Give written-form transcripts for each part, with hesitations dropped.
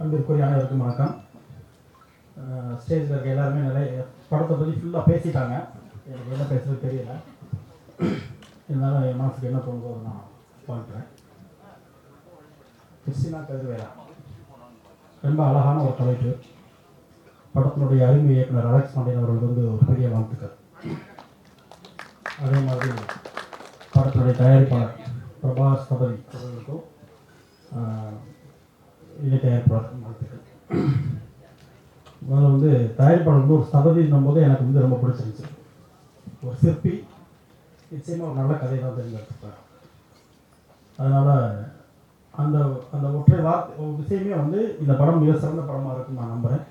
அன்பிற்குரிய அனைவருக்கும் வணக்கம். ஸ்டேஜில் இருக்க எல்லாருமே நிறைய படத்தை பற்றி ஃபுல்லாக பேசிட்டாங்க. எனக்கு என்ன பேசுறது தெரியல. இருந்தாலும் என் மனசுக்கு என்ன தோணுதோ நான் பார்க்குறேன். கிறிஸ்டினா கதிர்வேலா ரொம்ப அழகான ஒரு தலைப்பு. படத்தினுடைய அறிமுக இயக்குனர் அலெக்ஸ் பாண்டியன் அவர்களுக்கு வந்து ஒரு பெரிய வாழ்த்துக்கள். அதே மாதிரி படத்தினுடைய தயாரிப்பாளர் பிரபாஸ் ஸ்தபதி அவர்களுக்கும் இணை தயாரிப்பாளருக்கும் வாழ்த்துக்கள். முதல்ல வந்து தயாரிப்பாளர் வந்து ஒரு ஸ்தபதின்னும் போது எனக்கு வந்து ரொம்ப பிடிச்சிருந்துச்சு. ஒரு சிற்பி நிச்சயமாக ஒரு நல்ல கதை தான் தெரிஞ்சிருப்பார். அதனால் அந்த அந்த ஒற்றை வார்த்தை விஷயமே வந்து இந்த படம் மிக சிறந்த படமாக இருக்குன்னு நான் நம்புகிறேன்.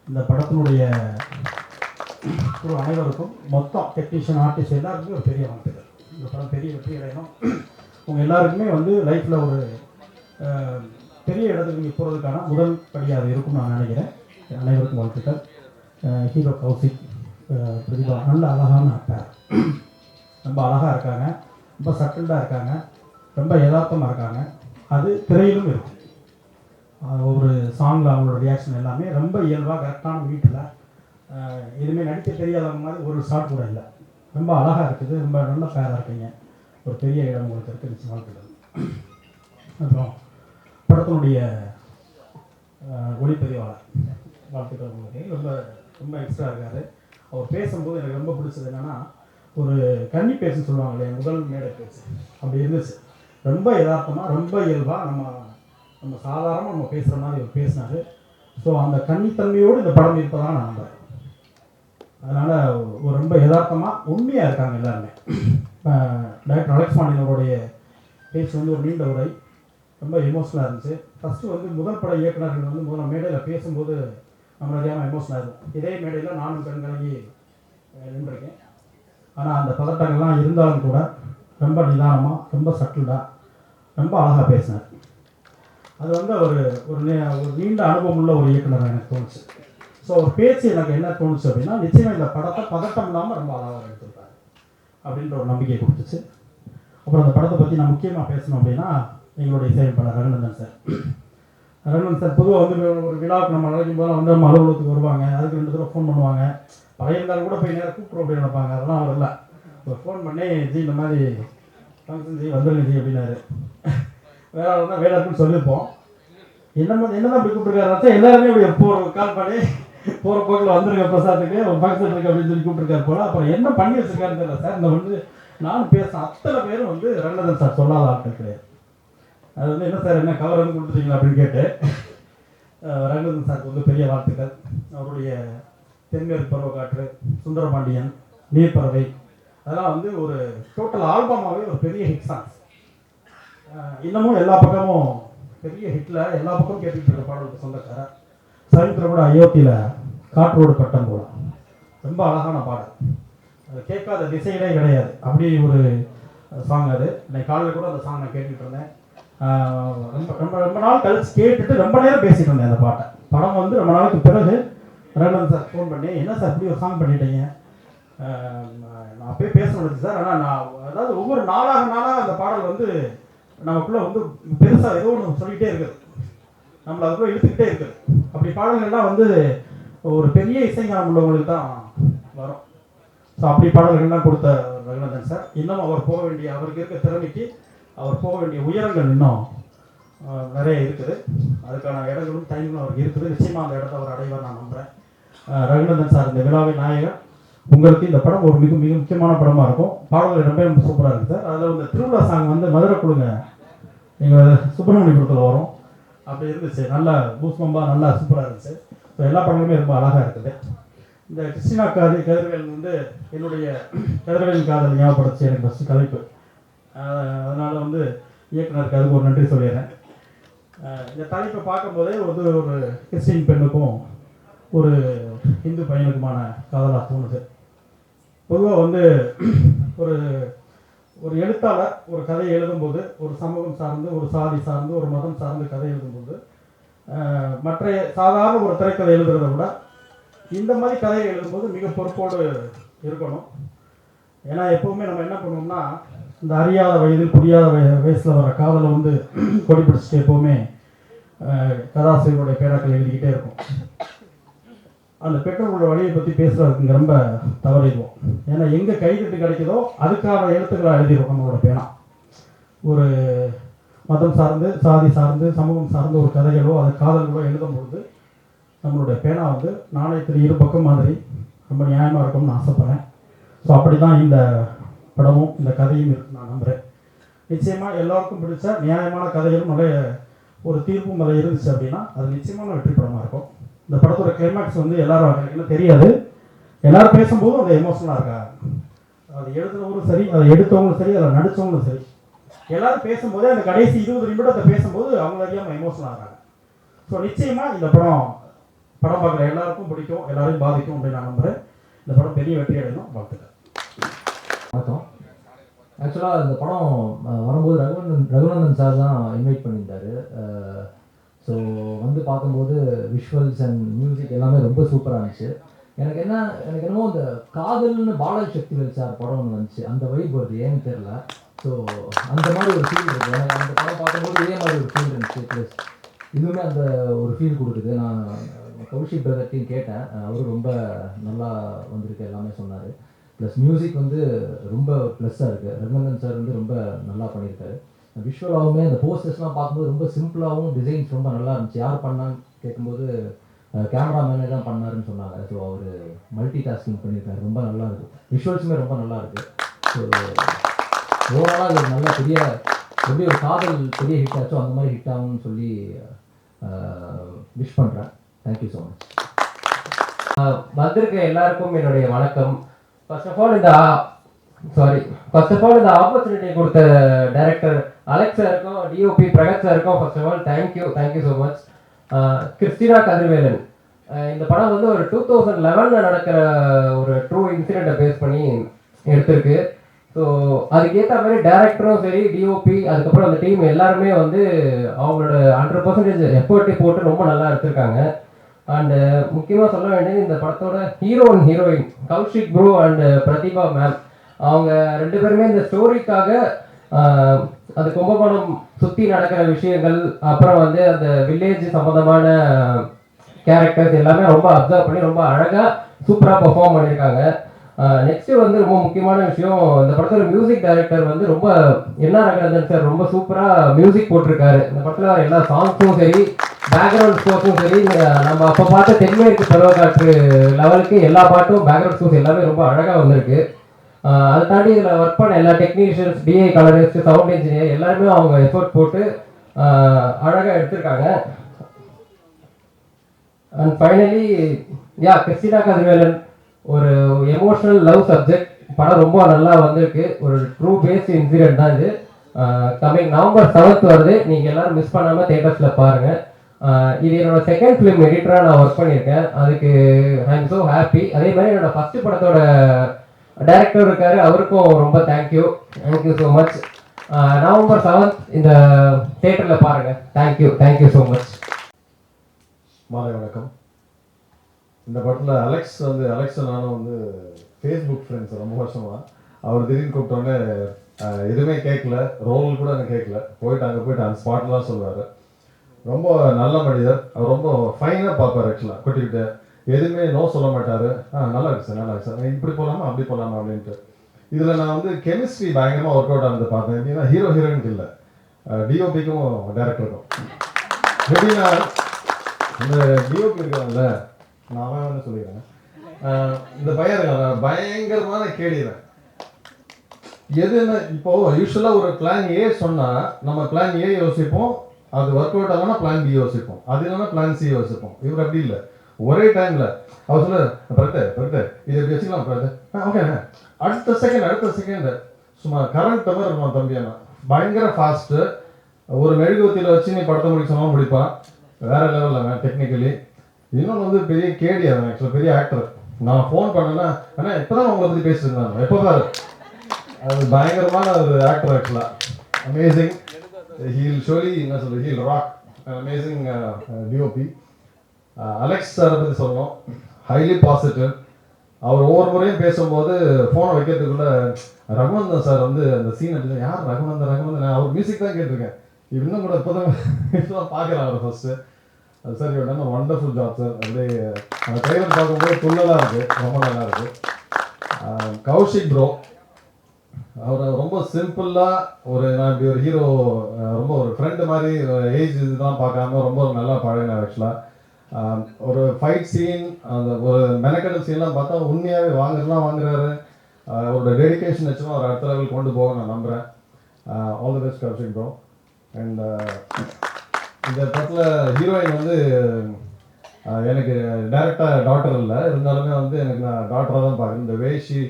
இந்த படத்தினுடைய ஒரு அனைவருக்கும் மொத்தம் டெக்னீஷியன் ஆர்டிஸ்ட் எல்லாருக்குமே ஒரு பெரிய வாழ்த்துக்கள். இந்த படம் பெரிய வெற்றி அடையணும். உங்கள் எல்லாருக்குமே வந்து லைஃப்பில் ஒரு பெரிய இடத்துக்கு நீங்கள் போகிறதுக்கான முதல் படியாக அது இருக்கும்னு நான் நினைக்கிறேன். அனைவருக்கும் வாழ்த்துக்கள். ஹீரோ கௌசிக், பிரதிபா நல்ல அழகான பேர். ரொம்ப அழகாக இருக்காங்க, ரொம்ப சட்டில்டாக இருக்காங்க, ரொம்ப யதார்த்தமாக இருக்காங்க. அது திரையிலும் இருக்குது. ஒரு சாங்கில் அவங்களோட ரியாக்ஷன் எல்லாமே ரொம்ப இயல்பாக கரெக்டான வீட்டில் எதுவுமே நடிக்க தெரியாதவங்க மாதிரி ஒரு ஷாட் கூட இல்லை. ரொம்ப அழகாக இருக்குது. ரொம்ப நல்ல பேராக இருக்கீங்க. ஒரு பெரிய இடம் உங்களுக்கு இருக்குது. நிச்சயம் வாழ்த்துக்கள். அப்புறம் படத்தினுடைய ஒளிப்பதிவாளர் வாழ்த்துக்கள் உங்களுக்கு. ரொம்ப ரொம்ப எக்ஸ்ட்ரா இருக்கார். அவர் பேசும்போது எனக்கு ரொம்ப பிடிச்சது என்னென்னா, ஒரு கன்னி பேசுன்னு சொல்லுவாங்க இல்லையா, முதல் மேடை பேசு அப்படி இருந்துச்சு. ரொம்ப யதார்த்தமாக ரொம்ப இயல்பாக நம்ம சாதாரணமாக நம்ம பேசுகிற மாதிரி அவர் பேசினார். ஸோ அந்த கன்னித்தன்மையோடு இந்த படம் இருப்பதாக நான் நம்புகிறேன். அதனால் ஒரு ரொம்ப யதார்த்தமாக உண்மையாக இருக்காங்க எல்லாருமே. டாக்டர் அலெக்ஸ் பாண்டியனோடைய பேச்சு வந்து ஒரு நீண்ட உரை, ரொம்ப எமோஷனலாக இருந்துச்சு. ஃபஸ்ட்டு வந்து முதல் பட இயக்குநர்கள் வந்து முதல்ல மேடையில் பேசும்போது நம்ம அறியாமல் எமோஷனலாக இருக்கும். இதே மேடையில் நானும் கண்கலங்கி நின்றுருக்கேன். ஆனால் அந்த பதட்டங்கள்லாம் இருந்தாலும் கூட ரொம்ப நிதானமாக, ரொம்ப சட்டில்டாக, ரொம்ப அழகாக பேசினார். அது வந்து ஒரு நீண்ட அனுபவம் உள்ள ஒரு இயக்குனர் எனக்கு தோணுச்சு. ஸோ ஒரு பேச்சு எனக்கு என்ன தோணுச்சு அப்படின்னா, நிச்சயமாக இந்த படத்தை பதட்டம் இல்லாமல் ரொம்ப அழகாக எடுத்துருக்காரு அப்படின்ற ஒரு நம்பிக்கை கொடுத்துச்சு. அப்புறம் அந்த படத்தை பற்றி நான் முக்கியமாக பேசணும் அப்படின்னா, எங்களுடைய இசையமைப்பாளர் ரகுநந்தன் சார். ரகுநந்தன் சார் பொதுவாக வந்து ஒரு விழாவுக்கு நம்ம அழைக்கும் போது வந்து நம்ம அலுவலகத்துக்கு வருவாங்க. அதுக்கு 2 தடவை ஃபோன் பண்ணுவாங்க. பழைய இருந்தாலும் கூட போய் நேரம் கூப்பிட்றோம் அப்படின்னு நினைப்பாங்க. அதெல்லாம் அவர் இல்லை. ஒரு ஃபோன் பண்ணி, ஜி இந்த மாதிரி ஃபங்க்ஷன் ஜி வந்துருங்க ஜி அப்படின்னாரு. வேற ஆளுதான் வேலை இருக்குன்னு சொல்லியிருப்போம். என்னதான் அப்படி கூப்பிட்டுருக்காரு, எல்லாருமே அப்படி போகிற கால் பண்ணி போகிற போக்கில் வந்துருங்க பிரசாத்துக்கு ஒரு ஃபங்க்ஷன் இருக்கு அப்படின்னு சொல்லி கூப்பிட்டுருக்காரு போல. அப்புறம் என்ன பண்ணி வச்சிருக்காருன்னு தெரியல சார். இந்த வந்து நானும் பேசுகிறேன், அத்தனை பேரும் வந்து ரகுநந்தன் சார் சொல்லாத ஆட்கள் கிடையாது. அது வந்து என்ன சார் என்ன கவர் வந்து கொடுத்துட்டீங்களா அப்படின்னு கேட்டு ரகுநந்தன் சாருக்கு வந்து பெரிய வாழ்த்துக்கள். அவருடைய தென்மேற்கு பருவக்காற்று, சுந்தரபாண்டியன், நீர்ப்பறவை அதெல்லாம் வந்து ஒரு டோட்டல் ஆல்பமாகவே ஒரு பெரிய ஹிட் சாங்ஸ். இன்னமும் எல்லா பக்கமும் பெரிய ஹிட்டில் எல்லா பக்கமும் கேட்டுக்கிட்டு இருக்க பாடலுக்கு சொந்தக்காரர். சமீபத்தில் கூட அயோத்தியில் காற்றோடு பட்டம் போல ரொம்ப அழகான பாடல். அது கேட்காத திசையிலே கிடையாது. அப்படி ஒரு சாங் அது. இன்னைக்கு காலையில் கூட அந்த சாங் நான் கேட்டுக்கிட்டு இருந்தேன். ரொம்ப ரொம்ப ரொம்ப நாள் கழிச்சு கேட்டுட்டு ரொம்ப நேரம் பேசிட்டு இருந்தேன் அந்த பாட்டை. படம் வந்து ரொம்ப நாளுக்கு பிறகு ரகுநந்தன் சார் ஃபோன் பண்ணி, என்ன சார் இப்படி ஒரு சாங் பண்ணிட்டீங்க, நான் அப்பயே பேச முடிஞ்சு சார். ஆனால் நான் அதாவது ஒவ்வொரு நாளாக அந்த பாடல் வந்து நமக்குள்ளே வந்து பெருசாக ஏதோ ஒன்று சொல்லிகிட்டே இருக்குது, நம்மளை அதுக்குள்ளே இழுத்துக்கிட்டே இருக்குது. அப்படி பாடல்கள்லாம் வந்து ஒரு பெரிய இசைஞானம் உள்ளவங்களுக்கு தான் வரும். ஸோ அப்படி பாடல்கள்லாம் கொடுத்த ரகுநந்தன் சார் இன்னும் அவர் போக வேண்டிய, அவருக்கு இருக்க திறமைக்கு அவர் போக வேண்டிய உயரங்கள் இன்னும் நிறைய இருக்குது. அதுக்கான இடங்களும் டைமும் அவருக்கு இருக்குது. நிச்சயமாக அந்த இடத்த அவர் அடைவார் நான் நம்புகிறேன். ரகுநந்தன் சார் இந்த விழாவின் நாயகர். உங்களுக்கு இந்த படம் ஒரு மிக மிக முக்கியமான படமாக இருக்கும். பாடல்கள் ரொம்ப சூப்பராக இருக்குது சார். அதில் இந்த திருவிழா சாங் வந்து மதுரை குழுங்க எங்கள் சுப்பிரமணியபுரத்தில் வரும். அப்படி இருந்துச்சு. நல்லா பூஸ்பம்பாக நல்லா சூப்பராக இருந்துச்சு. ஸோ எல்லா படங்களுமே ரொம்ப அழகாக இருக்குது. இந்த கிறிஸ்டினா கதிர்வேல் வந்து என்னுடைய கதிர்வேலின் காதல் ஞாபகப்படுத்தி எனக்கு ஃபஸ்ட்டு தலைப்பு. அதனால் வந்து இயக்குனருக்கு அதுக்கு ஒரு நன்றி சொல்லிடுறேன். இந்த தலைப்பை பார்க்கும்போதே ஒரு கிறிஸ்டின் பெண்ணுக்கும் ஒரு இந்து பையனுக்குமான காதலாக தோணுது. பொதுவாக வந்து ஒரு எழுத்தாளர் ஒரு கதையை எழுதும்போது, ஒரு சமூகம் சார்ந்து, ஒரு சாதி சார்ந்து, ஒரு மதம் சார்ந்து கதை எழுதும்போது, மற்ற சாதாரண ஒரு திரைக்கதை எழுதுறதை விட இந்த மாதிரி கதையை எழுதும்போது மிக பொறுப்போடு இருக்கணும். ஏன்னா எப்போவுமே நம்ம என்ன பண்ணுவோம்னா, இந்த அறியாத வயதில் புரியாத வயசில் வர காதலை வந்து கொடி பிடிச்சிட்டு எப்போவுமே கதாசிரியர்களுடைய பேராக்கள் எழுதிக்கிட்டே இருக்கும். அந்த பெற்றோர்களோட வழியை பற்றி பேசுகிறதுக்கு ரொம்ப தவறிடுவோம். ஏன்னா எங்கே கைதட்டு கிடைக்குதோ அதுக்கான எழுத்துக்களை எழுதிடுவோம் நம்மளோட பேனா. ஒரு மதம் சார்ந்து, சாதி சார்ந்து, சமூகம் சார்ந்து ஒரு கதைகளோ அது காதல்களோ எழுதும் பொழுது நம்மளுடைய பேனா நாணயத்தில் இரு பக்கம் மாதிரி ரொம்ப நியாயமாக இருக்கும்னு ஆசைப்பட்றேன். ஸோ அப்படி தான் இந்த படமும் இந்த கதையும் இருக்குது நான் நம்புகிறேன். நிச்சயமாக எல்லோருக்கும் பிடிச்ச நியாயமான கதைகளும் நிறைய ஒரு தீர்ப்பும் அதை இருந்துச்சு அப்படின்னா அது நிச்சயமான வெற்றி படமாக இருக்கும். இந்த படத்தோட கிளைமேக்ஸ் எல்லாரும் எனக்கு தெரியாது, எல்லாரும் பேசும்போதும் அது எமோஷனலாக இருக்காங்க. அது எழுதுனவங்களும் சரி, அதை எடுத்தவங்களும் சரி, அதில் நடித்தவங்களும் சரி, எல்லாரும் பேசும்போதே அந்த கடைசி 20 நிமிடத்தை பேசும்போது அவங்க அறியாமல் எமோஷனல் ஆகிறாங்க. ஸோ நிச்சயமாக இந்த படம் பார்க்குற எல்லாருக்கும் பிடிக்கும், எல்லாரையும் பாதிக்கும் அப்படின்னு நான் நம்புகிறேன். இந்த படம் பெரிய வெற்றி அடையணும். வாழ்த்துக்கள். வணக்கம். ஆக்சுவலாக இந்த படம் வரும்போது ரகுநந்தன் சார் தான் இன்வைட் பண்ணியிருந்தார். ஸோ பார்க்கும்போது விஷுவல்ஸ் அண்ட் மியூசிக் எல்லாமே ரொம்ப சூப்பராக இருந்துச்சு. எனக்கு என்னமோ இந்த காதல்னு பாலாஜி சக்திவேல் சார் படம் ஒன்று வந்துச்சு, அந்த வைப் வருது, ஏன்னு தெரில. ஸோ அந்த மாதிரி ஒரு ஃபீல் இருக்குது. எனக்கு அந்த படம் பார்க்கும்போது இதே மாதிரி ஒரு ஃபீல் இருந்துச்சு. ப்ளஸ் இதுவுமே அந்த ஒரு ஃபீல் கொடுக்குது. நான் கௌஷிக் பிரதர்ட்டையும் கேட்டேன், அவரும் ரொம்ப நல்லா வந்திருக்கு எல்லாமே சொன்னார். ப்ளஸ் மியூசிக் ரொம்ப ப்ளஸ்ஸாக இருக்குது. ரகுநந்தன் சார் ரொம்ப நல்லா பண்ணியிருக்காரு. விஷுவலாகவுமே அந்த போஸ்டர்ஸ்லாம் பார்க்கும்போது ரொம்ப சிம்பிளாகவும் டிசைன்ஸ் ரொம்ப நல்லா இருந்துச்சு. யார் பண்ணான்னு கேட்கும்போது கேமராமேனே தான் பண்ணாருன்னு சொன்னாங்க. ஸோ அவர் மல்டி டாஸ்கிங் பண்ணியிருக்காரு, ரொம்ப நல்லா இருக்குது. விஷுவல்ஸுமே ரொம்ப நல்லா இருக்குது. ஸோ ஓவராலாக இது நல்ல பெரிய எப்படி ஒரு காதல் பெரிய ஹிட் ஆச்சோ அந்த மாதிரி ஹிட் ஆகும்னு சொல்லி விஷ் பண்ணுறேன். Thank you so much. வந்திருக்க எல்லாருக்கும் என்னுடைய வணக்கம். ஃபர்ஸ்ட் ஆஃப் ஆல் இந்த ஆப்பர்ச்சுனிட்டி கொடுத்த டைரக்டர் அலெக்ஸ் சாருக்கும் டிஓபி பிரகத் சாருக்கும் first of all thank you so much. Christina Kathirvelan, இந்த படம் ஒரு 2011 நடக்கிற ஒரு ட்ரூ இன்சிடெண்ட்டை பேஸ் பண்ணி எடுத்திருக்கு. ஸோ அதுக்கேற்ற மாதிரி டேரக்டரும் சரி, டிஓபி, அதுக்கப்புறம் அந்த டீம் எல்லாருமே அவங்களோட 100% எஃபர்ட்டை போட்டு ரொம்ப நல்லா எடுத்திருக்காங்க. அண்டு முக்கியமாக சொல்ல வேண்டியது, இந்த படத்தோட hero and heroine Kaushik bro and Prathibha ma'am, அவங்க 2 பேருமே இந்த ஸ்டோரிக்காக அந்த கும்பகோணம் சுற்றி நடக்கிற விஷயங்கள், அப்புறம் அந்த வில்லேஜ் சம்மந்தமான கேரக்டர்ஸ் எல்லாமே ரொம்ப அப்சர்வ் பண்ணி ரொம்ப அழகாக சூப்பராக பெர்ஃபார்ம் பண்ணியிருக்காங்க. நெக்ஸ்ட்டு ரொம்ப முக்கியமான விஷயம், இந்த படத்தோட மியூசிக் டைரக்டர் ரொம்ப ரகுநந்தன் சார் ரொம்ப சூப்பராக மியூசிக் போட்டிருக்காரு. இந்த படத்தில் எல்லா சாங்ஸும் சரி, பேக்ரவுண்ட் ஸ்கோர்ஸும் சரி, நம்ம அப்போ பார்த்த தென்மேற்கு பருவக்காற்று லெவலுக்கு எல்லா பாட்டும் பேக்ரவுண்ட் ஸ்கோர்ஸ் எல்லாமே ரொம்ப அழகாக வந்திருக்கு. அதை தாண்டி இதில் ஒர்க் பண்ண எல்லா technicians, DI colourist, sound engineer எல்லாருமே அவங்க எஃபோர்ட் போட்டு அழகாக எடுத்திருக்காங்க. அண்ட் ஃபைனலி கிறிஸ்டினா கதிர்வேலன், ஒரு எமோஷனல் லவ் சப்ஜெக்ட் படம் ரொம்ப நல்லா வந்திருக்கு. ஒரு ட்ரூ பேஸ்ட் இன்சிடென்ட் தான் இது. கம்மிங் November 7th வருது. நீங்கள் எல்லாரும் மிஸ் பண்ணாமல் தேட்டர்ஸில் பாருங்கள். இது என்னோட செகண்ட் ஃபிலிம் எடிட்டராக நான் ஒர்க் பண்ணியிருக்கேன். அதுக்கு ஐ எம் ஸோ ஹாப்பி. அதே மாதிரி என்னோட ஃபஸ்ட்டு படத்தோட டைரக்டர் இருக்காரு, அவருக்கும் ரொம்ப thank you so much. November 7th இந்த தேட்டரில் பாருங்கள். Thank you so much. மாலை வணக்கம். இந்த படத்தில் அலெக்ஸ் நானும் ஃபேஸ்புக் ஃப்ரெண்ட்ஸ் ரொம்ப வருஷமாக. அவர் திடீர்னு கூப்பிட்டோன்னே எதுவுமே கேட்கல, ரோல் கூட எனக்கு கேட்கல, அங்கே போயிட்டு அந்த ஸ்பாட்டில் தான் சொல்லுவார். ரொம்ப நல்ல மனிதர். அவர் ரொம்ப ஃபைனாக பார்ப்பார். ஆக்சுவலாக கூட்டிக்கிட்டு எதுவுமே நோ சொல்ல மாட்டார். நல்லா இருக்கு சார், இப்படி போகலாமா அப்படி போகலாமா அப்படின்ட்டு. இதில் நான் கெமிஸ்ட்ரி பயங்கரமாக ஒர்க் அவுட் ஆனது பார்த்தேன். எப்படின்னா ஹீரோ ஹீரோயினுக்கு இல்லை, டிஓபிக்கும் டேரக்டருக்கும். எப்படின்னா இந்த டிஓபி இருக்காங்கல்ல, நான் அவன் சொல்லிடுறேன், இந்த பையன் இருக்காங்க பயங்கரமான கேடிறேன். எதுன்னு இப்போ யூஸ்வலாக ஒரு பிளான் ஏ சொன்னால் நம்ம பிளான் ஏ யோசிப்போம், அது ஒர்க் அவுட் ஆகலன்னா பிளான் பி யோசிப்போம், அது இல்லைன்னா பிளான் சி யோசிப்போம். இவர் அப்படி இல்லை, ஒரே டைமில் அவர் சொல்ல பிரதர் இது எப்படி வச்சுக்கலாம் பிரதர், ஓகேண்ணே, அடுத்த செகண்ட் சும்மா கரண்ட் தவிர இருப்பான் தம்பியானா. பயங்கர ஃபாஸ்ட்டு. ஒரு மெழுகுவத்தியில் வச்சு நீ படத்தை முடிச்சோம்னா முடிப்பான். வேற லெவலில் டெக்னிக்கலி. இன்னொன்று பெரிய கேடி, அவன் ஆக்சுவலாக பெரிய ஆக்டர். நான் ஃபோன் பண்ணேன்னா ஆனால் இப்போ தான் உங்களை பற்றி பேசிட்டு இருந்தாங்க, எப்போ பாரு. அது பயங்கரமான ஒரு ஆக்டர் ஆக்சுவலாக. Amazing. Heal rock. Amazing DOP. Alex சாரை பற்றி சொல்லணும், ஹைலி பாசிட்டிவ். அவர் ஒவ்வொரு முறையும் பேசும்போது ஃபோனை வைக்கிறதுக்குள்ள ரகுநந்தன் சார் அந்த சீன் எடுத்து, யார் ரகுநந்தன் நான் அவர் மியூசிக் தான் கேட்டிருக்கேன், இன்னும் கூட இப்போ தான் பார்க்குறேன் அவரை ஃபஸ்ட்டு. சார் இவன் என்ன ஒண்டர்ஃபுல் ஜாப் சார். அப்படியே அந்த ட்ரைலர் பார்க்கும்போது துள்ளலாக இருக்குது, ரொம்ப நல்லா இருக்குது. கௌஷிக் ப்ரோ, அவர் ரொம்ப சிம்பிளாக நான் இப்படி ஒரு ஹீரோ ரொம்ப ஒரு ஃப்ரெண்டு மாதிரி ஏஜ் இதுதான் பார்க்காம ரொம்ப நல்லா பழகினார் ஆக்சுவலாக. ஒரு ஃபைட் சீன், அந்த ஒரு மெனக்கடல் சீன்லாம் பார்த்தா உண்மையாகவே வாங்குறாரு. அவரோட டெடிக்கேஷன் வச்சுன்னா அவர் அடுத்த லெவல் கொண்டு போக நான் நம்புகிறேன். All the best Kaushik bro. And இந்த படத்தில் ஹீரோயின் வந்து எனக்கு டேரெக்டாக டாட்டர் இல்லை, இருந்தாலுமே வந்து எனக்கு நான் டாட்டராக தான் பார்க்குறேன். இந்த வேஷி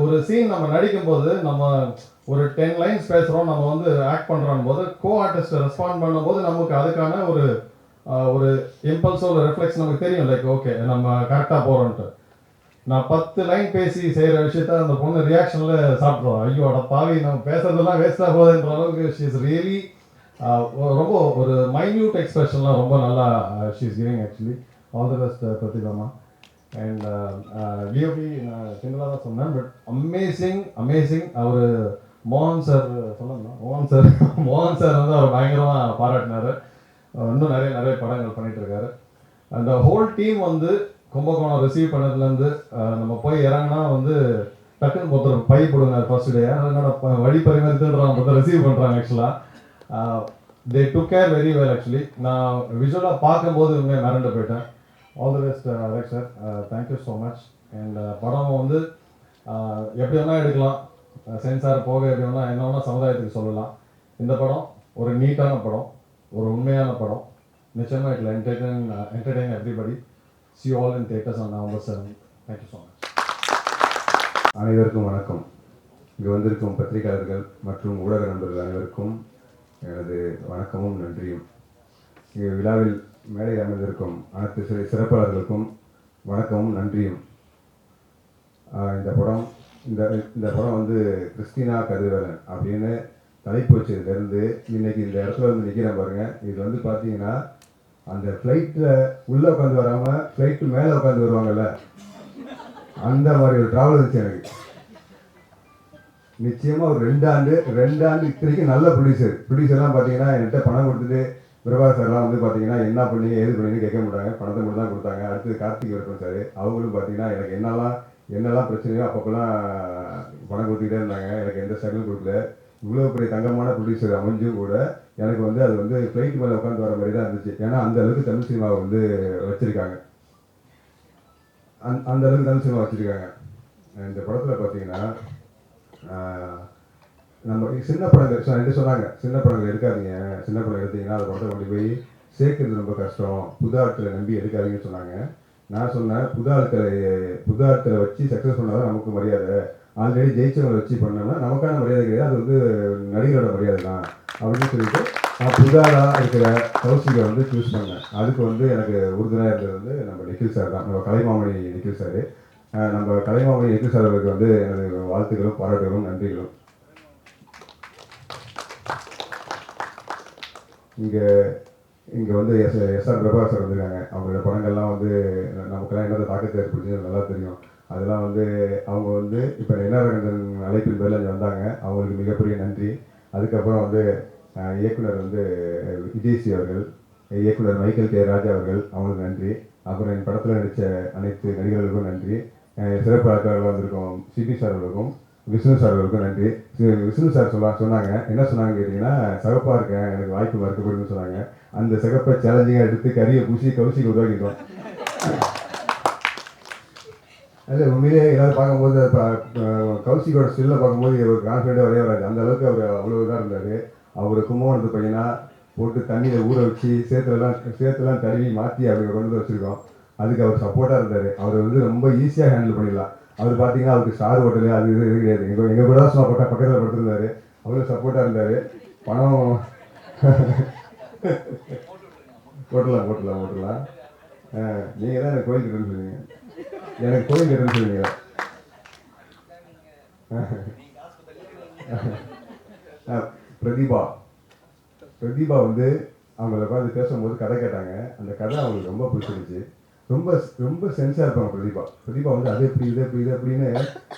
ஒரு சீன் நம்ம நடிக்கும்போது நம்ம ஒரு 10 லைன்ஸ் பேசுகிறோம், நம்ம வந்து ஆக்ட் பண்ணுறோம் போது கோ ஆர்டிஸ்ட்டை ரெஸ்பாண்ட் பண்ணும்போது நமக்கு அதுக்கான ஒரு இம்பல்ஸோ ஒரு ரெஃப்ளெக்ஸ் நமக்கு தெரியும். லைக் ஓகே நம்ம கரெக்டாக போகிறோன்ட்டு. நான் 10 லைன் பேசி செய்கிற விஷயத்த அந்த பொண்ணு ரியாக்ஷனில் சாப்பிட்ருவோம். ஐயோ அட பாவி, நம்ம பேசுறதெல்லாம் வேஸ்ட்டாக போகுதுன்ற அளவுக்கு ஷீ இஸ் ரியலி ரொம்ப ஒரு மைன்யூட் எக்ஸ்பிரஷன்லாம் ரொம்ப நல்லா she is giving actually. All the best பிரதிபாமா. அண்ட் டிஓபி நான் சிங்கிளாக தான் சொன்னேன், பட் அமேசிங். அவர் மோகன் சார் வந்து அவர் பயங்கரமாக பாராட்டினார். இன்னும் நிறைய படங்கள் பண்ணிட்டு இருக்காரு. அந்த ஹோல் டீம் வந்து கும்பகோணம் ரிசீவ் பண்ணதுலேருந்து நம்ம போய் இறங்கினா வந்து டக்குன்னு ஒருத்தர் பை போடுங்க ஃபர்ஸ்ட் டே, என்னோட வழி பரிமாறித்துன்றாங்க, ஒருத்தர் ரிசீவ் பண்ணுறாங்க. ஆக்சுவலாக they took care very well. Actually நான் விஷுவலாக பார்க்கும்போது உண்மையாக மிரண்டு போயிட்டேன். All the best Alex sir, thank you so much. And படம் வந்து எப்படி வேணால் எடுக்கலாம், சென்சார் போக எப்படி வேணால் என்ன வேணால் சமுதாயத்துக்கு சொல்லலாம். இந்த படம் ஒரு நீட்டான படம், ஒரு உண்மையான படம். நிச்சயமாக it'll entertain everybody. See you all in theaters on November 7th. Thank you so much. அனைவருக்கும் வணக்கம். இங்கு வந்திருக்கும் பத்திரிகையாளர்கள் மற்றும் ஊடக நண்பர்கள் அனைவருக்கும் எனது வணக்கமும் நன்றியும். இங்கு விழாவில் மேடையில் அமைந்திருக்கும் அனைத்து சிறப்பாளர்களுக்கும் வணக்கமும் நன்றியும். இந்த படம் வந்து கிறிஸ்டினா கதிர்வேலன் அப்படின்னு தலைப்பு வச்சதுலேருந்து இன்னைக்கு இந்த இடத்துல வந்து நிற்கிறேன் பாருங்க. இது வந்து பார்த்தீங்கன்னா அந்த ஃப்ளைட்டில் உள்ளே உட்காந்து வராமல் ஃப்ளைட்டு மேலே உட்காந்து வருவாங்கல்ல, அந்த மாதிரி ஒரு ட்ராவல் இருந்துச்சு எனக்கு. நிச்சயமாக ஒரு 2 ஆண்டு இத்தனைக்கும் நல்ல ப்ரொடியூசர்லாம் பார்த்தீங்கன்னா என்கிட்ட பணம் கொடுத்துட்டு பிரபாகர் சார்லாம் வந்து பார்த்தீங்கன்னா என்ன பண்ணி ஏது பண்ணின்னு கேட்க மாட்டாங்க, பணத்தை மட்டும் தான் கொடுத்தாங்க. அடுத்தது கார்த்திக் விருப்பம் சார், அவங்களும் பார்த்தீங்கன்னா எனக்கு என்னெல்லாம் பிரச்சனையோ அப்பப்போலாம் பணம் கொடுத்துக்கிட்டே இருந்தாங்க. எனக்கு எந்த ஸ்ட்ரகிளும் கொடுக்கல. இவ்வளோ பெரிய தங்கமான ப்ரொடியூசர் அமைஞ்சும் கூட எனக்கு வந்து அது வந்து ஃப்ளைட் மேலே உட்காந்து வர மாதிரி தான் இருந்துச்சு. ஏன்னா அந்த அளவுக்கு தமிழ் சினிமாவை வந்து வச்சுருக்காங்க, அந்த அளவுக்கு தமிழ் சினிமா வச்சுருக்காங்க. இந்த படத்தில் பார்த்தீங்கன்னா நம்ம சின்ன படங்கள் சொன்னாங்க, சின்ன படங்கள் எடுக்காதீங்க, சின்ன படம் எடுத்தீங்கன்னா அந்த படத்தை கொண்டு போய் சேர்க்கறது ரொம்ப கஷ்டம், புது ஆட்களை நம்பி எடுக்காதீங்கன்னு சொன்னாங்க. நான் சொன்னேன், புது ஆட்களை வச்சு சக்ஸஸ் பண்ணாதான் நமக்கு மரியாதை, ஆல்ரெடி ஜெயிச்சவங்களை வச்சு பண்ணோம்னா நமக்கான மரியாதை கிடையாது, அது வந்து நடிகரோட மரியாதை தான் அப்படின்னு சொல்லிட்டு நான் புதாலாக இருக்கிற கௌசிகை வந்து சூஸ் பண்ணேன். அதுக்கு வந்து எனக்கு உறுதுணையாக இருந்தது வந்து நம்ம நிக்கில் சார் தான், நம்ம கலைமாமணி நிக்கில் சார். நம்ம கலைமாமணி நிக்கில் சார் அவருக்கு வந்து எனது வாழ்த்துக்களும் பாராட்டுகளும் நன்றிகளும். இங்கே வந்து எஸ்ஆர் பிரபாகர் சார் வந்திருக்காங்க. அவங்களோட படங்கள்லாம் வந்து நமக்கெல்லாம் என்னென்ன தாக்கத்தை ஏற்படுத்தி நல்லா தெரியும். அதெல்லாம் வந்து அவங்க வந்து இப்போ என்ஆர்கந்தன் அழைப்பின் பேரில் அங்கே வந்தாங்க, அவங்களுக்கு மிகப்பெரிய நன்றி. அதுக்கப்புறம் வந்து இயக்குனர் வந்து விஜய்சி அவர்கள், இயக்குனர் மைக்கேல் கே ராஜா அவர்கள், அவங்களுக்கு நன்றி. அப்புறம் என் படத்தில் நடித்த அனைத்து நடிகர்களுக்கும் நன்றி. சிறப்பு ஆட்காரர்களாக வந்திருக்கோம் சிபி சார் அவர்களுக்கும் விஷ்ணு சார் அவர்களுக்கும் நன்றி. விஷ்ணு சார் சொன்னாங்க, என்ன சொன்னாங்க கேட்டிங்கன்னா, சிகப்பாக இருக்கேன், எனக்கு வாய்ப்பு மறுக்கப்படுதுன்னு சொன்னாங்க. அந்த சிகப்பை சேலஞ்சிங்காக எடுத்து கறியை பூசி கௌசிக்கு உருவாக்கிட்டோம். அதில் உண்மையிலே ஏதாவது பார்க்கும்போது கௌசிக்கோட ஸ்டில்லை பார்க்கும்போது ஒரு கான்ஃபிடென்ட்டாக வரைய வராது, அந்த அளவுக்கு அவர் அவ்வளோ இதாக இருந்தார். அவர் கும்பகோணத்து பையனா போட்டு தண்ணியில் ஊற வச்சு சேர்த்துலாம் தழுவி மாற்றி அவரை கொண்டு வந்து வச்சுருக்கோம். அதுக்கு அவர் சப்போர்ட்டாக இருந்தார். அவர் வந்து ரொம்ப ஈஸியாக ஹேண்டில் பண்ணிடலாம். அவர் பார்த்தீங்கன்னா அவருக்கு ஸ்டார் ஹோட்டலு அது இது கிடையாது, எங்கள் கூட தான் சும்மா பக்கத்தில் படுத்திருந்தார். அவ்வளோ சப்போர்ட்டாக இருந்தார். பணம் போட்டலாம். நீங்கள் தான் எனக்கு கோயில் கட்டுன்னு சொன்னீங்க, எனக்கு கோயில் கட்டுன்னு சொன்னீங்க. பிரதீபா வந்து அவங்கள உட்காந்து பேசும்போது கதை கேட்டாங்க. அந்த கதை அவங்களுக்கு ரொம்ப பிடிச்சிருச்சு. ரொம்ப சென்ஸாக இருப்பாங்க பிரதீபா வந்து அது எப்படி இது அப்படின்னு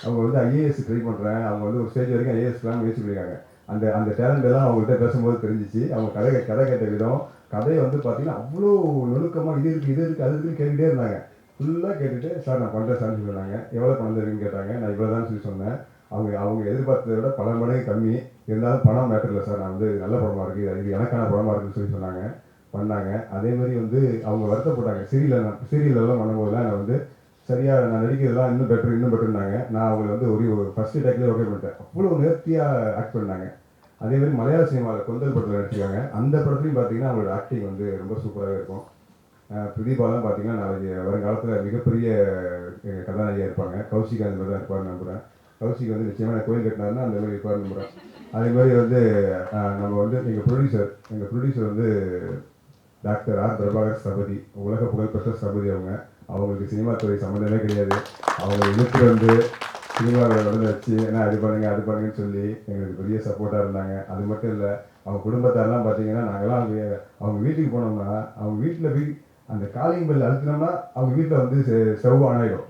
அவங்க வந்து ஐஏஎஸ் ட்ரை பண்ணுறேன், அவங்க வந்து ஒரு ஸ்டேஜ் வரைக்கும் ஐஏஎஸ் பிளான் முயற்சி பண்ணியிருக்காங்க. அந்த அந்த டேலண்ட் எல்லாம் அவங்கள்ட்ட பேசும்போது தெரிஞ்சிச்சு. அவங்க கதை கேட்ட விதம், கதையை வந்து பார்த்தீங்கன்னா அவ்வளோ நுணுக்கமாக இது இருக்குது அது இருக்குன்னு கேட்டுகிட்டே இருந்தாங்க. ஃபுல்லாக கேட்டுட்டு சார் நான் பண்ணுறேன் சார்னு சொன்னாங்க. எவ்வளோ பணம் தருவீங்கன்னு கேட்டாங்க. நான் இவ்வளோ தான் சொல்லி சொன்னேன். அவங்க எதிர்பார்த்ததை விட பல மடங்கு கம்மி. இருந்தாலும் பணம் மேட்டர் இல்லை சார், நான் வந்து நல்ல படமாக இருக்குது, இது எனக்கான படமாக இருக்குன்னு சொல்லி சொன்னாங்க. பண்ணாங்க. அதேமாதிரி வந்து அவங்க வருத்தப்பட்டாங்க. சீரியலெல்லாம் பண்ணும்போதெல்லாம் நான் வந்து சரியாக நான் நடிக்கிறதெல்லாம் இன்னும் பெட்டர்னாங்க. நான் அவங்களை வந்து ஒரு ஃபஸ்ட்டு டேக்லேயே ஓகே பண்ணிட்டேன். அவ்வளோ நேர்த்தியாக ஆக்ட் பண்ணாங்க. அதேமாதிரி மலையாள சினிமாவில் கொந்தல் படத்தில் நடிச்சிருக்காங்க. அந்த படத்துலையும் பார்த்தீங்கன்னா அவங்களோட ஆக்டிங் வந்து ரொம்ப சூப்பராகவே இருக்கும். பிரதீபாலாம் பார்த்தீங்கன்னா நாளைக்கு வருங்காலத்தில் மிகப்பெரிய கதாநாயகியாக இருப்பாங்க. கௌஷிக் அந்த மாதிரி தான் இருப்பார்னு நம்புகிறேன். கௌஷிக் வந்து நிச்சயமாக கோயில் கட்டினாருன்னா அந்த மாதிரி இருப்பார்னு நம்புகிறேன். அதே மாதிரி வந்து நம்ம வந்து எங்கள் ப்ரொடியூசர் வந்து டாக்டர் ஆர் பிரபாகர் ஸ்தபதி, உலக புகழ்பெற்ற ஸ்தபதி. அவங்களுக்கு சினிமா துறை சம்மந்தமே கிடையாது. அவங்க இழுத்து வந்து சினிமாவில் வந்து வச்சு ஏன்னா அது பண்ணுங்கன்னு சொல்லி எங்களுக்கு பெரிய சப்போர்ட்டாக இருந்தாங்க. அது மட்டும் இல்லை, அவங்க குடும்பத்தாரெலாம் பார்த்தீங்கன்னா நாங்கள்லாம் அவங்க வீட்டுக்கு போனோம்னா அவங்க வீட்டில் அந்த காலிங் பெல் அழுத்தினோம்னா அவங்க வீட்டில் வந்து ஸ்டவ் ஆன் ஆகிடும்.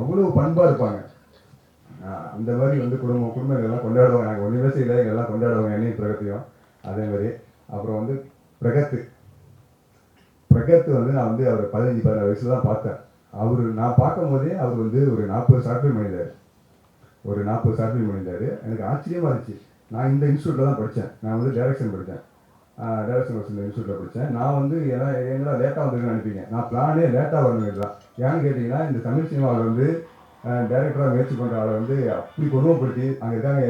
அவ்வளோ பண்பாக இருப்பாங்க. அந்த மாதிரி வந்து குடும்பங்கள்லாம் கொண்டாடுவாங்க. நாங்கள் ஒன்றுமே செய்யலை, எங்கெல்லாம் கொண்டாடுவாங்க என்னையும் பிரகத்தையும். அதேமாதிரி அப்புறம் வந்து பிரகத் வந்து நான் வந்து அவர் 15-16 வயசுல தான் பார்த்தேன். நான் பார்க்கும் போதே அவர் வந்து ஒரு 40 ஷார்ட் ஃபிலிம் பண்ணியிருந்தார். எனக்கு ஆச்சரியமாக இருந்துச்சு. நான் இந்த இன்ஸ்டியூட்டில் தான் படித்தேன். நான் வந்து டைரக்ஷன் படித்தேன். டைரக்ஷன் கோர்ஸ் இந்த இன்ஸ்டியூட்டில் படித்தேன். நான் வந்து என்னடா லேட்டாக வந்துருக்குன்னு நினைப்பீங்க. நான் பிளானே லேட்டாக வரணும் தான். ஏன்னு கேட்டிங்கன்னா இந்த தமிழ் சினிமாவில் வந்து டைரக்டராக முயற்சி பண்ணுற ஆளை வந்து அப்படி கொடுமைப்படுத்தி அங்கே இருக்காங்க.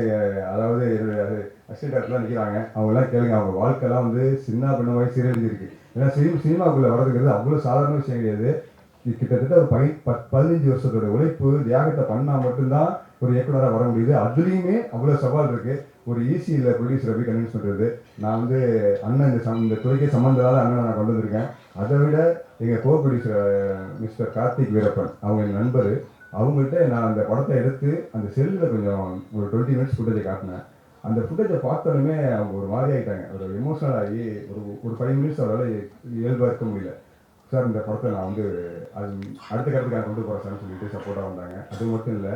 அதாவது என்னுடைய அசிஸ்டன்ட் டேரக்டர்லாம் நிற்கிறாங்க. அவங்களாம் கேளுங்க, அவங்க வாழ்க்கைலாம் வந்து சின்ன பின்னமாகி சீரழிஞ்சிருக்கு. ஏன்னா சினிமாக்குள்ளே வர்றதுங்கிறது அவ்வளோ சாதாரண விஷயம் கிடையாது. கிட்டத்தட்ட ஒரு 15 வருஷத்தோட உழைப்பு தியாகத்தை பண்ணால் மட்டும்தான் ஒரு இயக்குனராக வர முடியுது. அதுலேயுமே அவ்வளோ சவால் இருக்குது. ஒரு ஈஸியில் ப்ரொடியூசரை போய் கன்வின்ஸ் பண்ணுறது. நான் வந்து அண்ணன் இந்த துறைக்கே சம்மந்தம் அண்ணனை நான் கொண்டு வந்திருக்கேன். அதை விட எங்கள் கோ ப்ரொடியூசர் மிஸ்டர் கார்த்திக் வீரப்பன், அவங்க என் நண்பர். அவங்கள்ட்ட நான் அந்த படத்தை எடுத்து அந்த செல்லில் கொஞ்சம் ஒரு 20 மினிட்ஸ் ஃபுட்டேஜை காட்டினேன். அந்த ஃபுட்டேஜை பார்த்தோன்னே அவங்க ஒரு மாதிரி ஆகிட்டாங்க. ஒரு எமோஷனல் ஆகி ஒரு 5 மினிட்ஸ் அவரால் இயல்பாக இருக்க முடியல. சார் இந்த படத்தை நான் வந்து அது அடுத்த கட்டத்துக்கு நான் கொண்டு போகிறேன் சார்னு சொல்லிட்டு சப்போர்ட்டாக வந்தாங்க. அது மட்டும் இல்லை,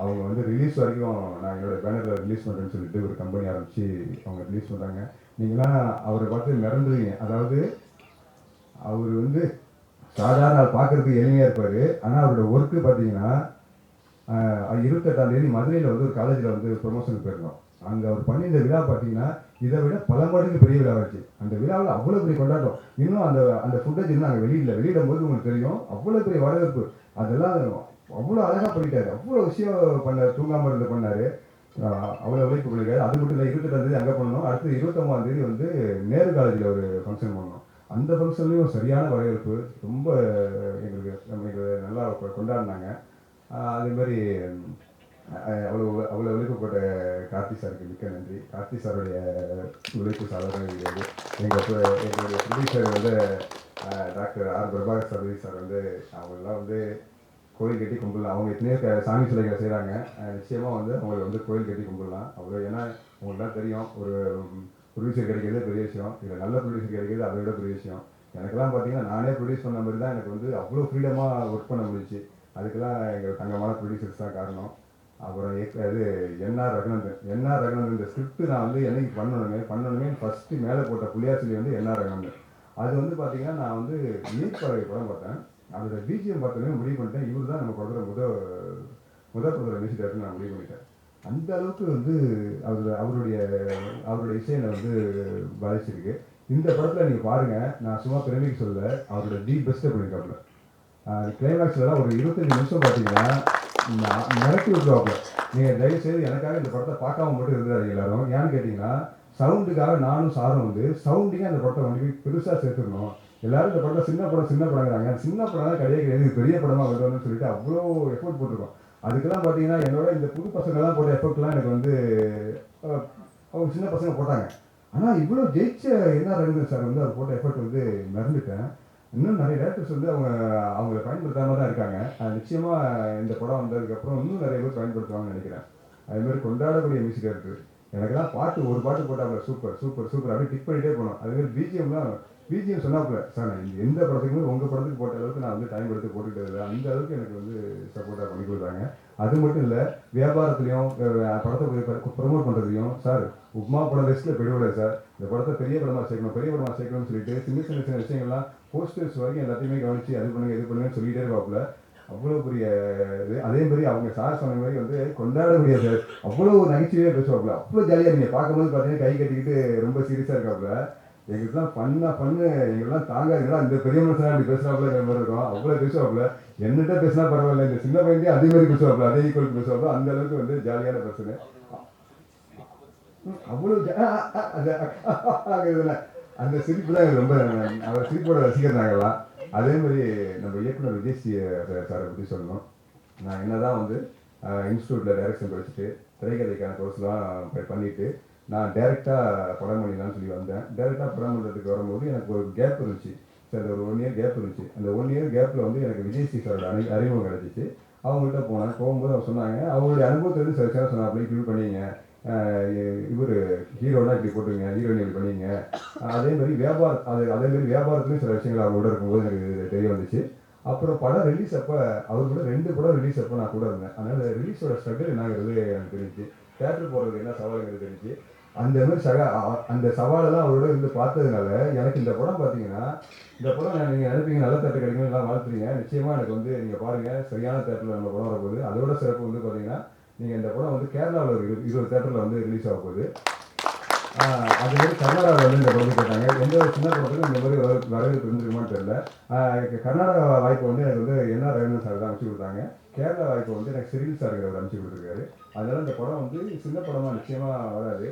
அவங்க வந்து ரிலீஸ் வரைக்கும் நான் என்னோடய பேனரில் ரிலீஸ் பண்ணுறேன்னு சொல்லிட்டு ஒரு கம்பெனி ஆரம்பித்து அவங்க ரிலீஸ் பண்ணுறாங்க. நீங்களாம் அவரை பார்த்து மிரண்டுவீங்க. அதாவது அவர் வந்து சாதாரண பார்க்குறதுக்கு எளிமையாக இருப்பார். ஆனால் அவரோட ஒர்க்கு பார்த்தீங்கன்னா 28ஆம் தேதி மதுரையில் வந்து ஒரு காலேஜில் வந்து ப்ரொமோஷனுக்கு போயிருந்தோம். அங்கே அவர் பண்ணி இந்த விழா பார்த்தீங்கன்னா இதை விட பல மடங்கு பெரிய விழாவாச்சு. அந்த விழாவில் அவ்வளோ பெரிய கொண்டாட்டம். இன்னும் அந்த ஃபுட்டேஜ் இன்னும் நாங்கள் வெளியிடும் போது உங்களுக்கு தெரியும் அவ்வளோ பெரிய வரவேற்பு. அதெல்லாம் அவ்வளோ அழகாக பண்ணிட்டாரு. அவ்வளோ விஷயம் பண்ணார். தூங்காமல் இருந்து பண்ணார். அவ்வளோ உழைப்பு பண்ணியிருக்காரு. அது மட்டும் இல்லை, 28ஆம் தேதி அங்கே பண்ணணும். அடுத்து 29ஆம் தேதி வந்து நேரு காலேஜில் ஒரு ஃபங்க்ஷன் பண்ணணும். அந்த ஃபங்க்ஷன்லேயும் சரியான வரவேற்பு. ரொம்ப எங்களுக்கு நல்லா கொண்டாடினாங்க. அதேமாதிரி அவ்வளோ உழைப்பு போட்ட கார்த்தி சாருக்கு மிக்க நன்றி. கார்த்தி சாருடைய உழைப்பு சாதாரண கிடையாது. எங்களுடைய ப்ரொடியூசர் வந்து டாக்டர் ஆர் பிரபாகர் சபதி சார் வந்து அவங்களெலாம் வந்து கோயில் கட்டி கும்பிடலாம். அவங்க எத்தனையோ சாமி சிலைகளை செய்கிறாங்க. நிச்சயமாக வந்து அவங்களை வந்து கோயில் கட்டி கும்பிடலாம். அவ்வளோ ஏன்னா உங்களுக்குலாம் தெரியும், ஒரு ப்ரொடியூசர் கிடைக்கிறது பெரிய விஷயம். இதில் நல்ல ப்ரொடியூசர் கிடைக்கிறது அதை விட பெரிய விஷயம். எனக்கெல்லாம் பார்த்தீங்கன்னா நானே ப்ரொடியூஸ் பண்ண மாதிரி தான் எனக்கு வந்து அவ்வளோ ஃப்ரீடமாக ஒர்க் பண்ண முடிஞ்சிச்சு. அதுக்கெல்லாம் எங்கள் தங்கமான ப்ரொடியூசர்ஸ் தான் காரணம். அப்புறம் இது என்ஆர் ரகுநந்தன் இந்த ஸ்கிரிப்ட் நான் வந்து என்னைக்கு பண்ணணுமே ஃபஸ்ட்டு மேலே போட்ட புள்ளியார் வந்து என்ஆர் ரகுநந்தன். அது வந்து பார்த்தீங்கன்னா நான் வந்து நீர்ப்பறவை படம் பார்த்தேன். அதோட பிஜிஎம் பார்த்தோன்னே முடிவு பண்ணிட்டேன், இவர் தான் நம்ம படத்தில் முதல் படத்தில் மியூசிக் டைரக்டர் நான் முடிவு பண்ணிட்டேன். அந்த அளவுக்கு வந்து அவருடைய இசையை வந்து பாதிச்சிருக்கு. இந்த படத்தில் நீங்கள் பாருங்கள், நான் சும்மா பெருமைக்கு சொல்ல, அவரோட தி பெஸ்ட்டை பண்ணியிருக்காப்புல. கிளைமேக்ஸ்லாம் ஒரு 25 நிமிஷம் பார்த்தீங்கன்னா மிரட்டி விட்டுருவாப்புல. நீங்கள் தயவுசெய்து எனக்காக இந்த படத்தை பார்க்காம மட்டும் இருந்தாரு எல்லாரும். ஏன்னு கேட்டிங்கன்னா சவுண்டுக்காக நானும் சாரும் வந்து சவுண்டிங்காக அந்த படத்தை வந்து பெருசாக சேர்த்துக்கணும். எல்லாரும் இந்த படத்தில் சின்ன படங்கிறாங்க. சின்ன படம் தான் கிடையாது, பெரிய படமாக வருவான்னு சொல்லிட்டு அவ்வளோ எஃபோர்ட் போட்டிருக்கோம். அதுக்கெல்லாம் பார்த்தீங்கன்னா என்னோட இந்த புது பசங்கள்லாம் போட்ட எஃபெக்ட்லாம் எனக்கு வந்து அவங்க சின்ன பசங்க போட்டாங்க. ஆனால் இவ்வளோ ஜெயிச்ச என்ஆர் ரகுநந்தன் சார் வந்து அவர் போட்ட எஃபெக்ட் வந்து மறந்துட்டேன். இன்னும் நிறைய டேரக்டர்ஸ் வந்து அவங்கள பயன்படுத்தாமல் தான் இருக்காங்க. நிச்சயமாக இந்த படம் வந்ததுக்கப்புறம் இன்னும் நிறைய பேர் பயன்படுத்துவாங்கன்னு நினைக்கிறேன். அதுமாதிரி கொண்டாடக்கூடிய மியூசிக் டேரக்டர். எனக்கெல்லாம் ஒரு பாட்டு போட்டால் சூப்பர் அப்படியே டிக் பண்ணிகிட்டே போகணும். அதுமாதிரி பிஜிஎம்லாம் பிஜிஎம் சொன்னாப்புல சார் நான் எந்த படத்துக்குமே உங்கள் படத்துக்கு போட்ட அளவுக்கு நான் வந்து டைம் எடுத்து போட்டுக்கிட்டது இல்லை, அந்த அளவுக்கு எனக்கு வந்து சப்போர்ட்டாக பண்ணி கொடுத்தாங்க. அது மட்டும் இல்லை, வியாபாரத்துலையும் படத்தை ப்ரொமோட் பண்ணுறதுலையும் சார் உப்மா படம் லிஸ்ட்டில் பெருவிட சார், இந்த படத்தை பெரிய படமாக சேர்க்கணும்னு சொல்லிட்டு சின்ன சின்ன சின்ன விஷயங்கள்லாம் போஸ்டர்ஸ் வரைக்கும் எல்லாத்தையுமே கவனித்து அது பண்ணுங்கன்னு சொல்லிகிட்டே இருப்பாப்புல. அவ்வளோ பெரிய இது. அதே மாதிரி அவங்க சார் சொன்ன மாதிரி வந்து கொண்டாட முடியாது சார், அவ்வளோ நகைச்சுவையாக பேசுவாப்புல, அவ்வளோ ஜாலியாக நீங்கள் பார்க்கும்போது பார்த்தீங்கன்னா கை கட்டிக்கிட்டு ரொம்ப சீரியஸாக இருக்காப்புல. எங்களுக்குலாம் பண்ணு எங்களுக்குலாம் தாங்காதுங்களா, இந்த பெரிய மனுஷனா அப்படி பேசுகிறாப்புல மாதிரி இருக்கும், அவ்வளோ பேசுவாப்புல. என்னகிட்ட பேசினா பரவாயில்ல, இந்த சின்ன பையனே அதே மாதிரி பேசுவாப்புல, அதே ஈக்குவல் பேசுவாப்புல, அந்த அளவுக்கு வந்து ஜாலியான பர்சனு. அவ்வளோ அந்த சிரிப்பு தான் எனக்கு ரொம்ப, அவர் சிரிப்போட ரசிகர் நாங்கள்லாம். அதே மாதிரி நம்ம இயக்குனர் விஜய் சாரை பற்றி சொல்லணும். நான் என்ன தான் வந்து இன்ஸ்டியூட்டில் டைரக்ஷன் படிச்சுட்டு திரைக்கதைக்கான கோர்ஸ்லாம் பண்ணிவிட்டு நான் டேரெக்டாக படம் பண்ணிடலான்னு சொல்லி வந்தேன். டேரெக்டாக படம் பண்ணுறதுக்கு வரும்போது எனக்கு ஒரு கேப் இருந்துச்சு சார், ஒரு 1 இயர் கேப் இருந்துச்சு. அந்த 1 இயர் கேப்பில் வந்து எனக்கு விஜய் சாரோட அறிமுகம் கிடச்சிச்சு. அவங்கள்ட்ட போகும்போது அவங்க சொன்னாங்க, அவங்களுடைய அனுபவத்திலேருந்து சில விஷயம் சொன்னாங்க, அப்படி இப்படி பண்ணீங்க, இவர் ஹீரோனா இப்படி போட்டுங்க, ஹீரோயின் இப்படி பண்ணீங்க. அதே மாதிரி வியாபாரத்துலேயும் சில விஷயங்கள் அவங்களோட இருக்கும்போது எனக்கு தெரிய வந்துச்சு. அப்புறம் படம் ரிலீஸ் அப்போ அவர் கூட 2 படம் ரிலீஸ் அப்போ நான் கூட இருந்தேன். அதனால் ரிலீஸோட ஸ்ட்ரகிள் என்னங்கிறது எனக்கு தெரிஞ்சு, தேட்டர் போகிறது என்ன சவாலுங்கிறது தெரிஞ்சு, அந்த மாதிரி அந்த சவாலெல்லாம் அவரோட இருந்து பார்த்ததுனால எனக்கு இந்த படம் பார்த்தீங்கன்னா, இந்த படம் நீங்கள் நினைப்பீங்க நல்ல தேட்டர் கிடைக்கும் எல்லாம் வாழ்த்துறீங்க. நிச்சயமாக எனக்கு வந்து நீங்கள் பாருங்கள், சரியான தேட்டரில் நம்ம படம் வரப்போகுது. அதோட சிறப்பு வந்து பார்த்தீங்கன்னா, நீங்கள் இந்த படம் வந்து கேரளாவில் ஒரு 20 தேட்டரில் வந்து ரிலீஸ் ஆக போகுது. அது மாதிரி கர்நாடகாவில் வந்து இந்த படத்தை கேட்டாங்க, எந்த ஒரு சின்ன படத்துக்கும் இந்த மாதிரி வரவேற்பு இருந்துருக்குமான்னு தெரியல. கர்நாடகா வாய்ப்பு வந்து எனக்கு வந்து என்ஆர் ரகுநந்தன் சார் தான் அனுப்பிச்சி கொடுத்தாங்க. கேரளா வாய்ப்பு வந்து எனக்கு சிறில் சாருங்கிறவர் அனுப்பிச்சி கொடுத்துருக்காரு. அதனால இந்த படம் வந்து சின்ன படமாக நிச்சயமாக வராது.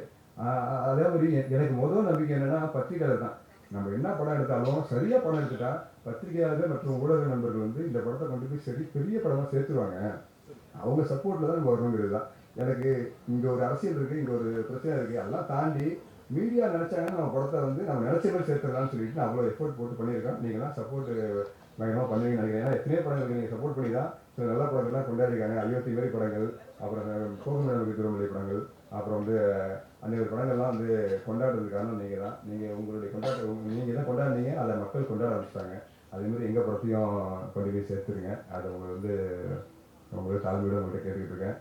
அதே மாதிரி எனக்கு முதல் நம்பிக்கை என்னென்னா பத்திரிகையாளர் தான். நம்ம என்ன படம் எடுத்தாலும் சரியாக படம் எடுத்துட்டா பத்திரிகையாளர்கள் மற்றும் ஊடக நண்பர்கள் வந்து இந்த படத்தை கொண்டு போய் சரி பெரிய படமாக சேர்த்துருவாங்க. அவங்க சப்போர்ட்டில் தான் நம்ம வரணுங்கிறது தான். எனக்கு இங்கே ஒரு அரசியல் இருக்குது, இங்கே ஒரு பிரச்சனை இருக்குது, அதெல்லாம் தாண்டி மீடியா நினச்சாங்கன்னா நம்ம படத்தை வந்து நம்ம நினச்ச மாதிரி சேர்த்துடலாம்னு சொல்லிட்டு நான் அவ்வளோ எஃபோர்ட் போட்டு பண்ணியிருக்கேன். நீங்கள்லாம் சப்போர்ட் பயங்கரமாக பண்ணுவீங்கன்னு நினைக்கிறேன். ஏன்னா எத்தனையோ படங்களுக்கு நீங்கள் சப்போர்ட் பண்ணி தான் சில நல்ல படங்கள்லாம் கொண்டாடிருக்காங்க. அயோத்தி மாதிரி படங்கள், அப்புறம் போகுமேற்கு திருமலை படங்கள், அப்புறம் வந்து அந்த படங்கள்லாம் வந்து கொண்டாடுறதுக்கான நீங்கள் தான். உங்களுடைய நீங்கள் தான் கொண்டாடுனீங்க, அதை மக்கள் கொண்டாட ஆரம்பிச்சிட்டாங்க. அதேமாதிரி எங்கள் படத்தையும் கொண்டு போய் சேர்த்துருங்க. அதை உங்களுக்கு வந்து உங்களுக்கு தாழ்மையோட உங்கள்கிட்ட கேட்டுக்கிறேன்.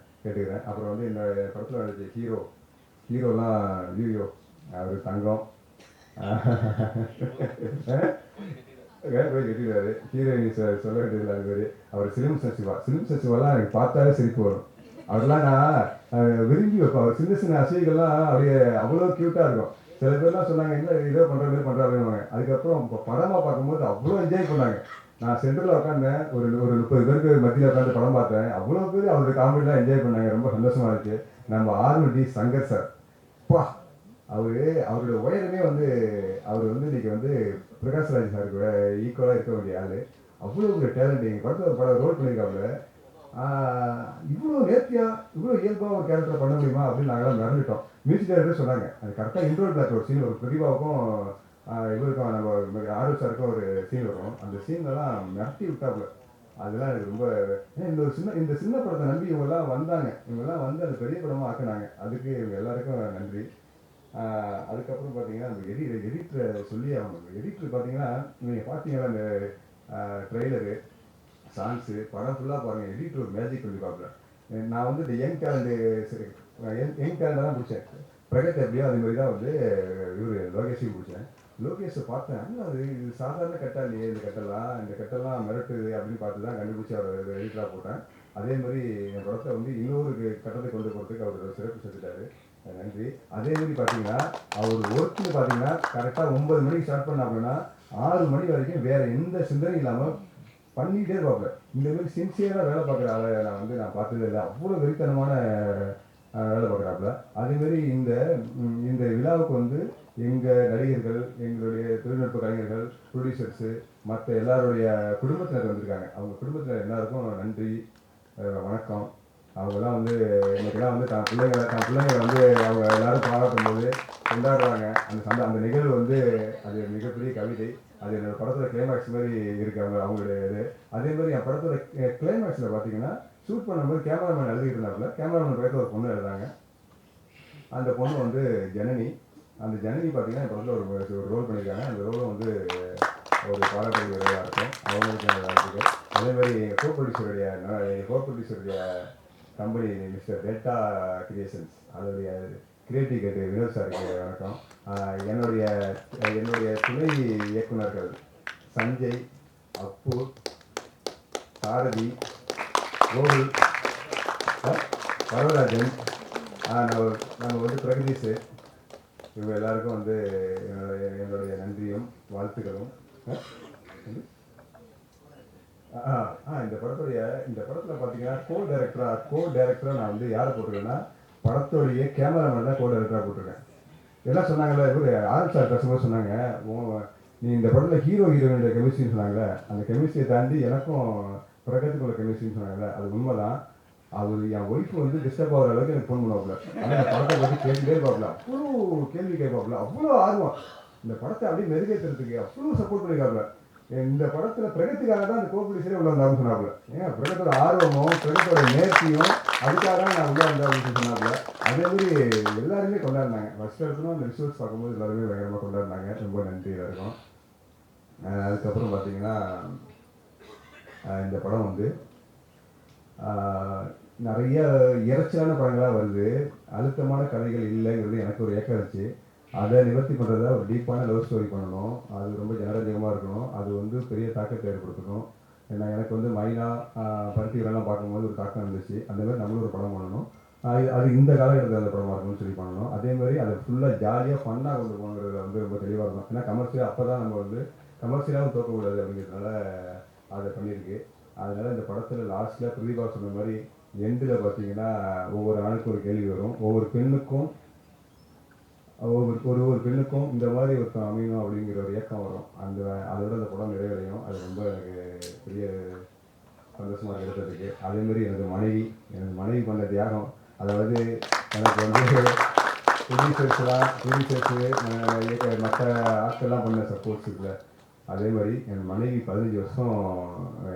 அப்புறம் வந்து இந்த படத்தில் நடிச்ச ஹீரோலாம் ஐயோ அவர் தங்கம் போய் கட்டிடுவார். ஹீரோயின் சொல்ல வேண்டியதில்லை. அது மாதிரி அவர் சிலிம் சசிவாலாம் எனக்கு பார்த்தாலே சிரிப்பு வரும். அவர்லாம் நான் விரும்பி வைப்பேன். அவர் சின்ன சின்ன அசைகள்லாம் அப்படியே அவ்வளோ க்யூட்டாக இருக்கும். சில பேர்லாம் சொன்னாங்க என்ன இதோ பண்ணுற மாதிரி பண்ணுறாருன்னு. அதுக்கப்புறம் இப்போ படமாக பார்க்கும்போது அவ்வளோ என்ஜாய் பண்ணாங்க. நான் சென்டரில் உட்காந்தேன், ஒரு 30 பேருக்கு மத்தியில் உட்காந்து படம் பார்த்தேன். அவ்வளோ பேர் அவருடைய காமெடிலாம் என்ஜாய் பண்ணாங்க. ரொம்ப சந்தோஷமாக இருந்துச்சு. நம்ம ஆர்வடி சங்கர் சார், பா அவருடைய உயரமே வந்து அவர் வந்து இன்றைக்கி வந்து பிரகாஷ்ராஜ் சாருக்கு ஈக்குவலாக இருக்க வேண்டிய ஆள். அவ்வளோ ஒரு டேலண்ட். எங்கள் படத்தில் ஒரு படம் ரோல் பண்ணியிருக்காப்புல. இவ்வளோ நேர்த்தியாக இவ்வளோ இயல்பாக ஒரு கேரக்டர் பண்ண முடியுமா அப்படின்னு நாங்களாம் மறந்துட்டோம். மியூசிக் டைரக்டர் சொன்னாங்க, அது கரெக்டாக இன்ட்ரோல் பிளாக் ஒரு சீன், ஒரு பிரதிபாவுக்கும் இவருக்கும் நம்ம ஆர்வ சாருக்கும் ஒரு சீன் வரும். அந்த சீன்லாம் மிரட்டி விட்டாப்புல. அதெல்லாம் எனக்கு ரொம்ப இந்த சின்ன படத்தை நம்பி இவங்கெல்லாம் வந்தாங்க. இவங்கெல்லாம் வந்து அந்த பெரிய படமாக ஆக்குனாங்க. அதுக்கு இவங்க எல்லாருக்கும் நன்றி. அதுக்கப்புறம் பார்த்தீங்கன்னா அந்த எடிட்டரை சொல்லி அவங்க எடிட்டர் பார்த்தீங்கன்னா நீங்கள் பார்த்தீங்கன்னா அந்த ட்ரெய்லரு சாங்ஸு படம் ஃபுல்லாக பாருங்கள். எடிட்டர் ஒரு மேஜிக் பண்ணி பார்ப்பேன். நான் வந்து இந்த யங் டேலண்டாக தான் பிடிச்சேன். பிரகத் எப்படியோ அது மாதிரி தான் வந்து இவர் லோகேஷையும் பிடிச்சேன். லோகேஷை பார்த்தேன், அது இது சாதாரண கட்டா இல்லையே, இந்த கட்டெல்லாம் மிரட்டுது அப்படின்னு பார்த்து தான் கண்டுபிடிச்சி அவர் எடிட்டராக போட்டேன். அதே மாதிரி என் படத்தை வந்து இன்னொரு கட்டத்தை கொண்டு போகிறதுக்கு அவர் சிறப்பு செஞ்சுட்டாரு. நன்றி. அதே மாதிரி பார்த்தீங்கன்னா அவர் ஒர்க்குன்னு பார்த்தீங்கன்னா கரெக்டாக 9 மணிக்கு ஸ்டார்ட் பண்ண அப்படின்னா 6 மணி வரைக்கும் வேறு எந்த சிந்தனையும் இல்லாமல் பண்ணிகிட்டே இருப்பாப்புல. இந்த மாதிரி சின்சியராக வேலை பார்க்குற ஆளை நான் பார்த்ததே இல்லை. அவ்வளோ வெறித்தனமான வேலை பார்க்குறாப்புல. அதேமாரி இந்த விழாவுக்கு வந்து எங்கள் நடிகர்கள், எங்களுடைய தொழில்நுட்ப கலைஞர்கள், ப்ரொடியூசர்ஸு, மற்ற எல்லாருடைய குடும்பத்தினர் வந்திருக்காங்க. அவங்க குடும்பத்தினர் எல்லாருக்கும் நன்றி, வணக்கம். அவங்கெல்லாம் வந்து இன்றைக்கெல்லாம் வந்து தன் பிள்ளைங்களை வந்து அவங்க எல்லோரும் பாராட்டும் போது கொண்டாடுறாங்க. அந்த நிகழ்வு வந்து அது மிகப்பெரிய கவிதை. அது என்னோடய படத்தில் கிளைமேக்ஸ் மாதிரி இருக்குது அவங்களுடைய இது. அதே மாதிரி என் படத்தோட கிளைமேக்ஸில் பார்த்தீங்கன்னா ஷூட் பண்ணும்போது கேமராமேன் எழுதிட்டு இருந்தாப்புல. கேமராமேன் பக்கத்தில் ஒரு பொண்ணு எழுதாங்க. அந்த பொண்ணு வந்து ஜனனி. அந்த ஜனனி பார்த்தீங்கன்னா இந்த படத்தில் ஒரு ரோல் பண்ணியிருக்காங்க. அந்த ரோலும் வந்து ஒரு பாராட்டுக்கு விரைவாக இருக்கும். அவங்களுக்கு அந்த வாழ்த்துக்கள். அதே மாதிரி எங்கள் கோ ப்ரொடியூசருடைய கம்பெனி மிஸ்டர் டேட்டா கிரியேஷன்ஸ், அதோடைய கிரியேட்டிவ் கேட்டு வினோத் சாருக்கு வணக்கம். என்னுடைய துணை இயக்குனர்கள் சஞ்சய், அப்பு, சாரதி, கோகுல், வரதராஜன், நம்ம வந்து பிரகதீஷ், இவங்க எல்லாருக்கும் வந்து என்னுடைய நன்றியும் வாழ்த்துக்களும். இந்த படத்தில் பார்த்தீங்கன்னா கோ டைரக்டராக நான் வந்து யாரை போட்டிருக்கேன்னா, படத்தோடைய கேமராமேன் தான் கோ டைரக்டராக போட்டிருக்கேன். எல்லாம் சொன்னாங்கல்ல, இவர் ஆரம்பி சார் பேசும்போது சொன்னாங்க, நீ இந்த படத்தில் ஹீரோயினுடைய கெமிஸ்ட்ரின்னு சொன்னாங்கல்ல, அந்த கெமிஸ்ட்ரியை தாண்டி எனக்கும் பிரகத்துக்குள்ள கெமிஸ்ட்ரின்னு சொன்னாங்கல்ல, அது உண்மைதான். அவர் என் ஒய்ஃப் வந்து டிஸ்டர்ப் ஆகிற அளவுக்கு எனக்கு ஃபோன் பண்ணுவாப்புல. ஆனால் இந்த படத்தை பற்றி கேட்டுட்டே இருப்பாப்புல, அவ்வளோ கேள்வி கேட்பாப்புல, அவ்வளோ ஆர்வம். இந்த படத்தை அப்படியே மெருகேற்றுறதுக்கு அவ்வளோ சப்போர்ட் பண்ணியிருக்காப்புல. இந்த படத்தில் பிரகத்துக்காக தான் இந்த கோபுரீசரே உள்ள வந்தாலும் சொன்னாப்புல. ஏன் பிரகத்தோட ஆர்வமும் பிரகத்தோட நேர்த்தியும் அதுக்காக தான் நான் உள்ள வந்தேன் அப்படின்னு சொன்னாப்புல. அதே மாதிரி எல்லாருமே கொண்டாடினாங்க. ஃபர்ஸ்ட் இடத்துல அந்த ரிசோர்ஸ் பார்க்கும்போது எல்லாருமே பயங்கரமாக கொண்டாடினாங்க. ரொம்ப நன்றி எல்லாருக்கும். அதுக்கப்புறம் பார்த்தீங்கன்னா இந்த படம் வந்து நிறைய இறைச்சலான படங்களாக வருது, அழுத்தமான கதைகள் இல்லைங்கிறது எனக்கு ஒரு ஏக்கம் இருந்துச்சு. அதை நிவர்த்தி பண்ணுறதா ஒரு டீப்பான லவ் ஸ்டோரி பண்ணணும். அது ரொம்ப ஜனரஞ்சகமாக இருக்கணும். அது வந்து பெரிய தாக்கத்தை ஏற்படுத்தணும். ஏன்னா எனக்கு வந்து மைனா பருத்திகளெல்லாம் பார்க்கும்போது ஒரு தாக்கம் இருந்துச்சு. அந்த மாதிரி நம்மளும் ஒரு படம் பண்ணணும். அது இந்த காலகட்டத்தில் அந்த படமாக இருக்கணும்னு சொல்லி பண்ணணும். அதே மாதிரி அதை ஃபுல்லாக ஜாலியாக ஃபன்னாக கொண்டு போங்கிறதுல வந்து ரொம்ப தெளிவாக இருக்கும். ஏன்னா கமர்ஷியலாக அப்போ தான் நம்ம வந்து கமர்ஷியலாகவும் தோக்கக்கூடாது அப்படிங்கிறதுனால அதை பண்ணியிருக்கு. அதனால் இந்த படத்தில் லாஸ்ட்டில் பிரதீபா சொன்ன மாதிரி எண்டில் பார்த்தீங்கன்னா ஒவ்வொரு ஆணுக்கும் ஒரு கேள்வி வரும். ஒவ்வொரு பெண்ணுக்கும் இந்த மாதிரி ஒருத்தன் அமையணும் அப்படிங்கிற ஒரு இயக்கம் வரும். அதோட அந்த படம் நிறைவடையும். அது ரொம்ப எனக்கு பெரிய சந்தோஷமாக எடுத்ததுக்கு. அதேமாதிரி எனது மனைவி பண்ண தியாகம், அதாவது எனக்கு வந்து ப்ரொடியூசர்ஸு மற்ற ஆட்கள்லாம் பண்ண சப்போர்ட்ஸ் இருக்குல்ல, அதே மாதிரி என் மனைவி 15 வருஷம்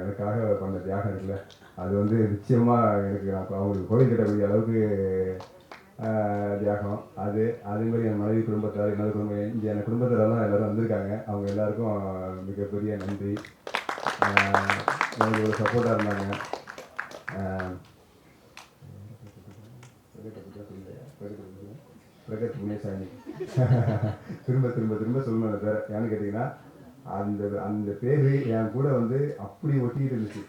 எனக்காக பண்ண தியாகம் இருக்குல்ல, அது வந்து நிச்சயமாக எனக்கு அவங்களுக்கு கோவில் கட்டக்கூடிய அளவுக்கு தியாகம். அதே மாதிரி என் மனைவி குடும்பத்தார், என் குடும்பத்திலலாம் எல்லோரும் வந்திருக்காங்க. அவங்க எல்லாருக்கும் மிகப்பெரிய நன்றி. எனக்கு ஒரு சப்போர்ட்டாக இருந்தாங்க. பிரகத் முனேசாமி திரும்ப சொல்லணும் அந்த பேரை. ஏன்னு கேட்டிங்கன்னா அந்த பேர் என் கூட வந்து அப்படி ஒட்டிக்கிட்டு இருந்துச்சு.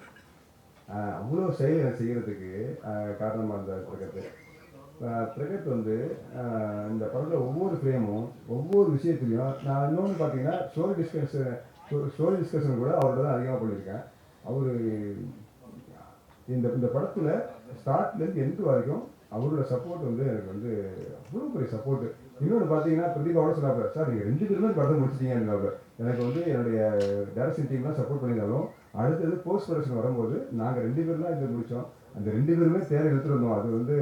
அவ்வளோ செயல் எனக்கு செய்கிறதுக்கு காரணமாக இருந்தார் பிரகத் வந்து இந்த படத்தில் ஒவ்வொரு ஃப்ரேமும் ஒவ்வொரு விஷயத்துலையும் நான் இன்னொன்று பார்த்தீங்கன்னா ஸ்டோரி டிஸ்கஷன் கூட அவரோட தான் அதிகமாக பண்ணியிருக்கேன். அவர் இந்த படத்தில் ஸ்டார்ட்லேருந்து எண்டு வரைக்கும் அவரோட சப்போர்ட் வந்து எனக்கு வந்து அவ்வளோ பெரிய சப்போர்ட்டு. இன்னொன்று பார்த்தீங்கன்னா பிரதீபாவோட சொன்னாப்ப, சார் நீங்கள் 2 பேருமே படத்தை முடிச்சிட்டீங்கன்னு. எனக்கு வந்து என்னுடைய டைரக்ஷன் டீம் தான் சப்போர்ட் பண்ணியிருந்தாலும் அடுத்தது போஸ்ட் ப்ரொடக்ஷன் வரும்போது நாங்கள் 2 பேர் தான் இதை முடித்தோம். அந்த 2 பேருமே தேரை எடுத்துகிட்டு வந்தோம். அது வந்து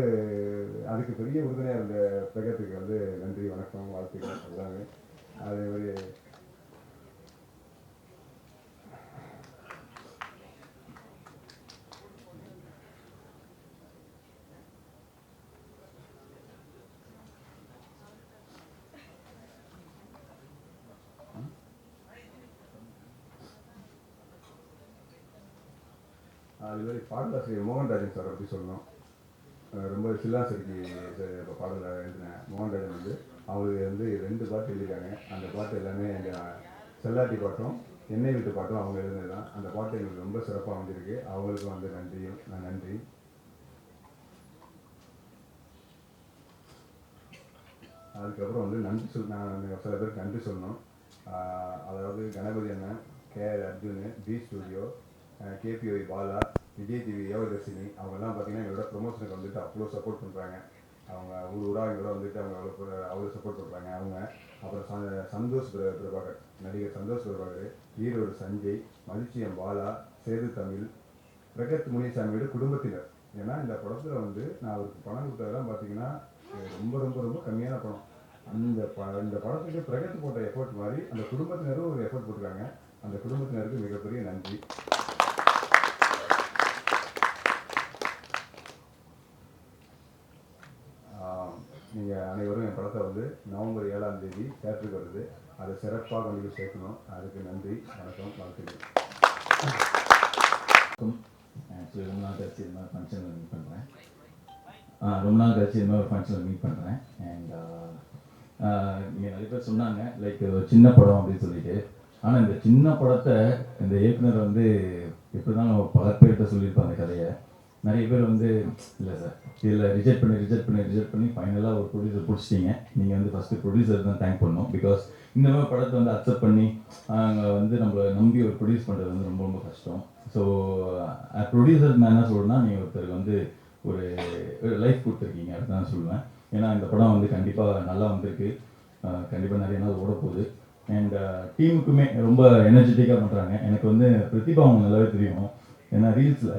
அதுக்கு பெரிய உறுதுணையாக இருந்த பிரகத்துக்கு வந்து நன்றி, வணக்கம், வாழ்த்துக்கள் எல்லாமே. அதே மாதிரி பாடலாசிரியர் மோகன்ராஜன் சார் பற்றி சொல்லணும். ரொம்ப சில்லாசரிக்கு இப்போ பாடல எழுதினேன். மோகன்ராஜன் வந்து அவருக்கு வந்து 2 பாட்டு எழுதியிருக்காங்க. அந்த பாட்டு எல்லாமே எங்கள் செல்லாட்டி பாட்டும் என்னை விட்டு பாட்டும் அவங்க எழுதுனது தான். அந்த பாட்டு எங்களுக்கு ரொம்ப சிறப்பாக வந்திருக்கு. அவங்களுக்கும் வந்து நன்றி. அதுக்கப்புறம் வந்து நான் சில பேருக்கு நன்றி சொல்லணும். அதாவது கணபதி அண்ணன், KR Arjun, B studio, KPOI Bala, Vijay TV Yogadharshini, அவங்கெல்லாம் பார்த்தீங்கன்னா எங்களோட ப்ரொமோஷனுக்கு வந்துட்டு அவ்வளோ சப்போர்ட் பண்ணுறாங்க. அவங்க ஊராக எங்களோட வந்துட்டு அவங்க அவ்வளோ சப்போர்ட் பண்ணுறாங்க. அவங்க அப்புறம் சந்தோஷ் பிரபாகர், நடிகர் சந்தோஷ் பிரபாகர், ஈரோடு சஞ்சய், மதிச்சியம் பாலா, சேது தமிழ், பிரகத் முனிசாமியோட குடும்பத்தினர். ஏன்னா இந்த படத்தில் வந்து நான் அவருக்கு பணம் கொடுத்ததெல்லாம் பார்த்தீங்கன்னா ரொம்ப கம்மியான பணம். இந்த படத்துக்கு பிரகத் போட்ட எஃபர்ட் மாதிரி அந்த குடும்பத்தினரும் ஒரு எஃபர்ட் போட்டிருக்காங்க. அந்த குடும்பத்தினருக்கு மிகப்பெரிய நன்றி. நீங்கள் நீங்கள் அனைவரும் என் படத்தை வந்து நவம்பர் 7ஆம் தேதி தேட்டருக்கு வருது, அதை சிறப்பாக கொண்டு போய் சேர்க்கணும். அதுக்கு நன்றி, வணக்கம், வாழ்த்துக்கள். ஆக்சுவலி ரொம்ப நாள் கழிச்சு இந்த மாதிரி ஃபங்க்ஷனில் மீட் பண்ணுறேன். ரொம்ப நாள் கழிச்சு இந்த மாதிரி ஒரு ஃபங்க்ஷனில் மீட் பண்ணுறேன். அண்ட் நீங்கள் நிறைய பேர் சொன்னாங்க லைக் ஒரு சின்ன படம் அப்படின்னு சொல்லிட்டு. ஆனால் இந்த சின்ன படத்தை இந்த இயக்குனர் வந்து எப்படி தான் பல பேர்கிட்ட சொல்லியிருப்பாங்க கதையை. நிறைய பேர் வந்து இல்லை சார் இதில் ரிஜெக்ட் பண்ணி ஃபைனலாக ஒரு ப்ரொடியூசர் பிடிச்சிட்டிங்க. நீங்கள் வந்து ஃபஸ்ட்டு ப்ரொடியூசர் தான் தேங்க் பண்ணணும். பிகாஸ் இந்த மாதிரி படத்தை வந்து அக்செப்ட் பண்ணி அங்கே வந்து நம்மளை நம்பி ஒரு ப்ரொடியூஸ் பண்ணுறது வந்து ரொம்ப ரொம்ப கஷ்டம். ஸோ ப்ரொடியூசர் நான் என்ன சொல்கிறேன்னா, நீங்கள் ஒருத்தருக்கு வந்து ஒரு லைஃப் கொடுத்துருக்கீங்க அப்படின்னு தான் சொல்லுவேன். ஏன்னா இந்த படம் வந்து கண்டிப்பாக நல்லா வந்திருக்கு, கண்டிப்பாக நிறைய நாள் ஓட போகுது. அண்ட் டீமுக்குமே ரொம்ப எனர்ஜெட்டிக்காக பண்ணுறாங்க. எனக்கு வந்து பிரதிபா அவங்க நல்லாவே தெரியும். ஏன்னா ரீல்ஸில்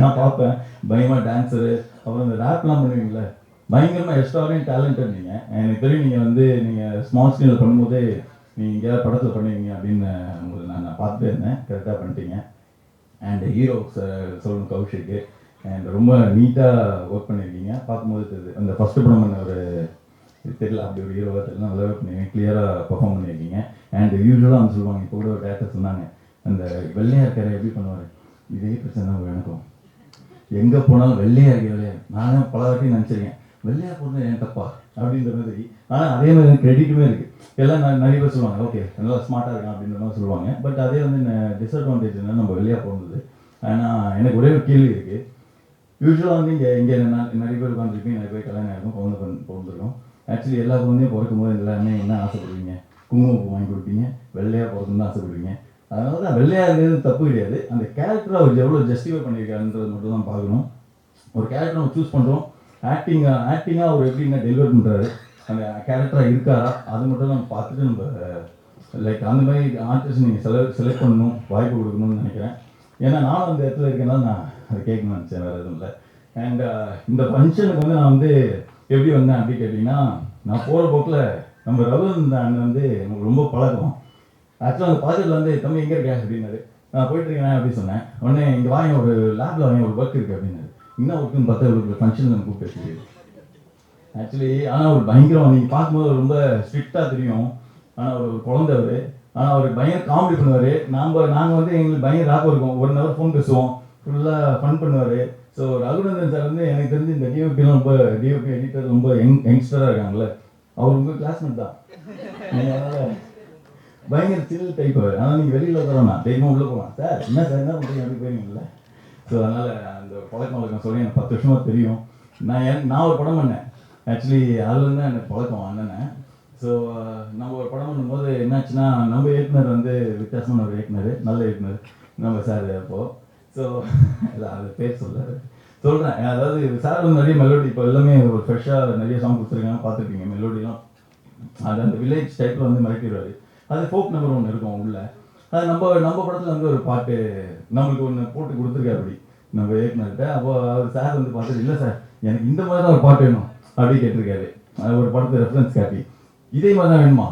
நான் பார்ப்பேன், பயங்கரமாக டான்ஸரு, அப்புறம் இந்த ரேப்லாம் பண்ணுவீங்களே, பயங்கரமாக எக்ஸ்ட்ராவே டேலண்டட் நீங்கள். எனக்கு தெரியும் நீங்கள் வந்து நீங்கள் ஸ்மால் ஸ்க்ரீனில் பண்ணும்போதே நீங்கள் எங்கேயாவது படத்தில் பண்ணுவீங்க அப்படின்னு உங்களுக்கு நான் பார்த்துட்டே இருந்தேன். கரெக்டாக பண்ணிட்டீங்க. அண்ட் ஹீரோ சொல்லணும் கௌஷிக்கு, அண்ட் ரொம்ப நீட்டாக ஒர்க் பண்ணியிருக்கீங்க. பார்க்கும்போது தெரியுது அந்த ஃபஸ்ட்டு படம் பண்ண ஒரு தெரியல, அப்படி ஒரு ஹீரோவாக தெரியல, நல்லா ஒர்க் பண்ணியிருக்கீங்க, கிளியராக பர்ஃபார்ம் பண்ணியிருக்கீங்க. அண்ட் யூஸ்வலாக அவங்க சொல்லுவாங்க, இப்போ கூட ஒரு டேரக்டர் சொன்னாங்க, அந்த வெள்ளையாக இருக்கிற எப்படி பண்ணுவார், இதே பிரச்சனை தான் எனக்கும். எங்கே போனாலும் வெள்ளையாக இருக்க நானும் பல வாட்டி நினச்சிருக்கேன், வெள்ளையாக போகிறது ஏன் தப்பா அப்படின்ற மாதிரி. ஆனால் அதே மாதிரி கிரெடிட்டுமே இருக்குது. எல்லாம் நிறைய பேர் சொல்லுவாங்க ஓகே நல்லா ஸ்மார்ட்டாக இருக்கான் அப்படின்ற மாதிரி சொல்லுவாங்க. பட் அதே வந்து டிஸ்அட்வான்டேஜ் என்ன, நம்ம வெளியாக போகிறது. ஆனால் எனக்கு ஒரே ஒரு கேள்வி இருக்குது. யூஸ்வலாக வந்து இங்கே நிறைய பேர் உட்காந்துருப்பீங்க, நிறைய பேர் கல்யாணம் ஆகிருக்கும், பிறந்திருக்கும். ஆக்சுவலி எல்லா குழந்தையும் பிறக்கும் போது எல்லாருமே என்ன ஆசைப்படுவீங்க, குங்குமம் வாங்கி கொடுப்பீங்க, வெள்ளையாக பிறக்கணும்னு ஆசைப்படுவீங்க. அதனால தான் வெள்ளையாக இருக்கிறது தப்பு கிடையாது. அந்த கேரக்டரை அவர் எவ்வளோ ஜஸ்டிஃபை பண்ணியிருக்காருன்றது மட்டும் தான் பார்க்கணும். ஒரு கேரக்டர் நம்ம சூஸ் பண்ணுறோம், ஆக்டிங்காக அவர் எப்படின்னா டெலிவர் பண்ணுறாரு, அந்த கேரக்டராக இருக்காரா, அது மட்டும் நம்ம பார்த்துட்டு நம்ம லைக் அந்த மாதிரி ஆர்டிஸ்ட் நீங்கள் செலக்ட் பண்ணணும், வாய்ப்பு கொடுக்கணும்னு நினைக்கிறேன். ஏன்னா நானும் அந்த இடத்துல இருக்கனால நான் அதை கேட்கணும்னு நினச்சேன், வேறு எதுவும் இல்லை. அண்ட் இந்த ஃபங்க்ஷனுக்கு வந்து நான் வந்து எப்படி வந்தேன் அப்படின்னு கேட்டிங்கன்னா, நான் போகிற போக்கில் நம்ம ரகுநந்தன் அண்ணன் வந்து எனக்கு ரொம்ப பழக்கம். ஆக்சுவலாக அந்த பக்கத்தில் வந்து தம்பி எங்கே இருக்கேன் அப்படின்னாரு. நான் போயிட்டுருக்கேன் அப்படின்னு சொன்னேன். உடனே இங்கே வாங்க, ஒரு லேபில் வாங்க, ஒரு ஒர்க் இருக்குது அப்படின்னாரு. என்ன ஒர்க்குன்னு பார்த்தா ஒரு ஃபங்க்ஷனில் நம்ம கூப்பிட்டு ஆக்சுவலி. ஆனால் ஒரு பயங்கரம், நீங்கள் பார்க்கும்போது ரொம்ப ஸ்ட்ரிக்டாக தெரியும். ஆனால் ஒரு குழந்தை அவர். ஆனால் அவர் பயங்கர காமெடி பண்ணுவார். நாங்கள் வந்து எங்களுக்கு பயங்கர ராப் இருக்கும். 1 hour ஃபோன் பேசுவோம், ஃபுல்லாக ஃபன் பண்ணுவார். ஸோ ரகுநந்தன் சார் வந்து எனக்கு தெரிஞ்சு இந்த டிஓபிலாம் ரொம்ப டிஓபி எடிட்டர் ரொம்ப யங்ஸ்டராக இருக்காங்கல்ல, அவர் உங்கள் கிளாஸ்மேட் தான். அதனால் பயங்கர சில் டைப் அவர். ஆனால் நீங்கள் வெளியில் தரோண்ணா தைரியமாக உள்ளே போகலாம். சார் என்ன சார் என்ன பண்ணுறீங்க அப்படி போயிருங்கல்ல. ஸோ அதனால் அந்த பழக்கம் வழக்கம் சொல்லி எனக்கு 10 வருஷமாக தெரியும். நான் ஒரு படம் பண்ணேன் ஆக்சுவலி, அதுலேருந்து தான் எனக்கு பழக்கம் அண்ணனை. ஸோ நம்ம ஒரு படம் பண்ணும்போது என்னாச்சுன்னா, நம்ம இயக்குனர் வந்து வித்தியாசமான ஒரு இயக்குனர், நல்ல இயக்குனர் நம்ம சார். அப்போது ஸோ இல்லை அது பேர் சொல்கிறேன். அதாவது சார் வந்து நிறைய மெலோடி, இப்போ எல்லாமே ஒரு ஃப்ரெஷ்ஷாக நிறைய சாங் கொடுத்துருக்காங்க, பார்த்துருப்பீங்க மெலோடிலாம். அது அந்த வில்லேஜ் டைப்பில் வந்து மறைக்கிறாரு. அது ஃபோக் நம்பர் ஒன்று இருக்கும் உள்ள. அது நம்ம படத்தில் வந்து ஒரு பாட்டு நம்மளுக்கு ஒன்று போட்டு கொடுத்துருக்காரு அப்படி நம்ம இயக்குனர்கிட்ட. அப்போ அவர் சார் வந்து பார்த்துட்டு, இல்லை சார் எனக்கு இந்த மாதிரி தான் ஒரு பாட்டு வேணும் அப்படி கேட்டிருக்காரு. ஒரு படத்தை ரெஃபரன்ஸ் காட்டி, இதே மாதிரி தான் வேணுமா,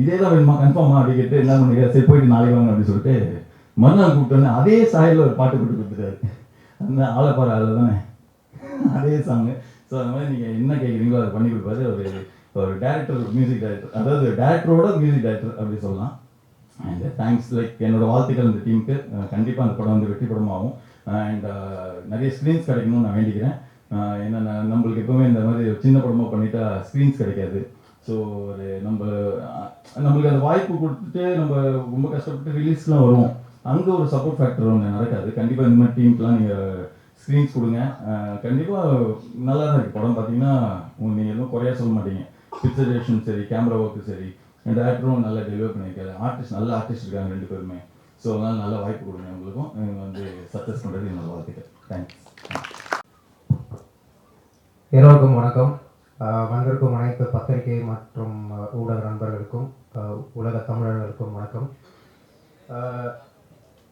இதே தான் வேணுமா கன்ஃபார்மா அப்படி கேட்டு என்ன பண்ணுங்க, சரி போயிட்டு நாளைக்கு வாங்க அப்படின்னு சொல்லிட்டு மறுநாள் கூப்பிட்டோன்னே அதே சாயில் ஒரு பாட்டு போட்டு கொடுத்துட்டாரு. அந்த ஆலப்பாறை அதில் தானே அதே சாங்கு. ஸோ அந்த மாதிரி நீங்கள் என்ன கேட்குறீங்களோ அதை பண்ணி கொடுப்பாரு. ஒரு டேரக்டர், மியூசிக் டைரக்டர், அதாவது டேரக்டரோட மியூசிக் டைரக்டர் அப்படி சொல்லலாம். அண்ட் தேங்க்ஸ், லைக் என்னோட வாழ்த்துக்கள் இந்த டீமுக்கு. கண்டிப்பாக அந்த படம் வந்து வெற்றி படமாகும். அண்ட் நிறைய ஸ்க்ரீன்ஸ் கிடைக்கணும்னு நான் வேண்டிக்கிறேன். ஏன்னா நம்மளுக்கு எப்போவுமே இந்த மாதிரி சின்ன படமாக பண்ணிட்டா ஸ்க்ரீன்ஸ் கிடைக்காது. ஸோ ஒரு நம்மளுக்கு அந்த வாய்ப்பு கொடுத்துட்டு நம்ம ரொம்ப கஷ்டப்பட்டு ரிலீஸ்லாம் வருவோம், அங்கே ஒரு சப்போர்ட் ஃபேக்டர் ஒன்று நடக்காது. கண்டிப்பாக இந்த மாதிரி டீமுக்கெலாம் நீங்கள் ஸ்க்ரீன்ஸ் கொடுங்க. கண்டிப்பாக நல்லா தான் இருக்குது படம். பார்த்தீங்கன்னா நீங்கள் எதுவும் குறையா சொல்ல மாட்டீங்க. பிக்சரேஷன் சரி, கேமரா ஒர்க்கு சரி, டேரக்டரும் நல்லா டெலிவர் பண்ணியிருக்காரு. நல்ல ஆர்டிஸ்ட் இருக்காங்க 2 பேருமே. ஸோ அதனால் நல்ல வாய்ப்பு கொடுங்க உங்களுக்கும். வந்து சக்ஸஸ் பண்ணுறது என்னோட வாழ்த்துக்கள். தேங்க்ஸ். எல்லோருக்கும் வணக்கம். வந்திருக்கும் அனைத்து பத்திரிகை மற்றும் ஊடக நண்பர்களுக்கும் உலக தமிழர்களுக்கும் வணக்கம்.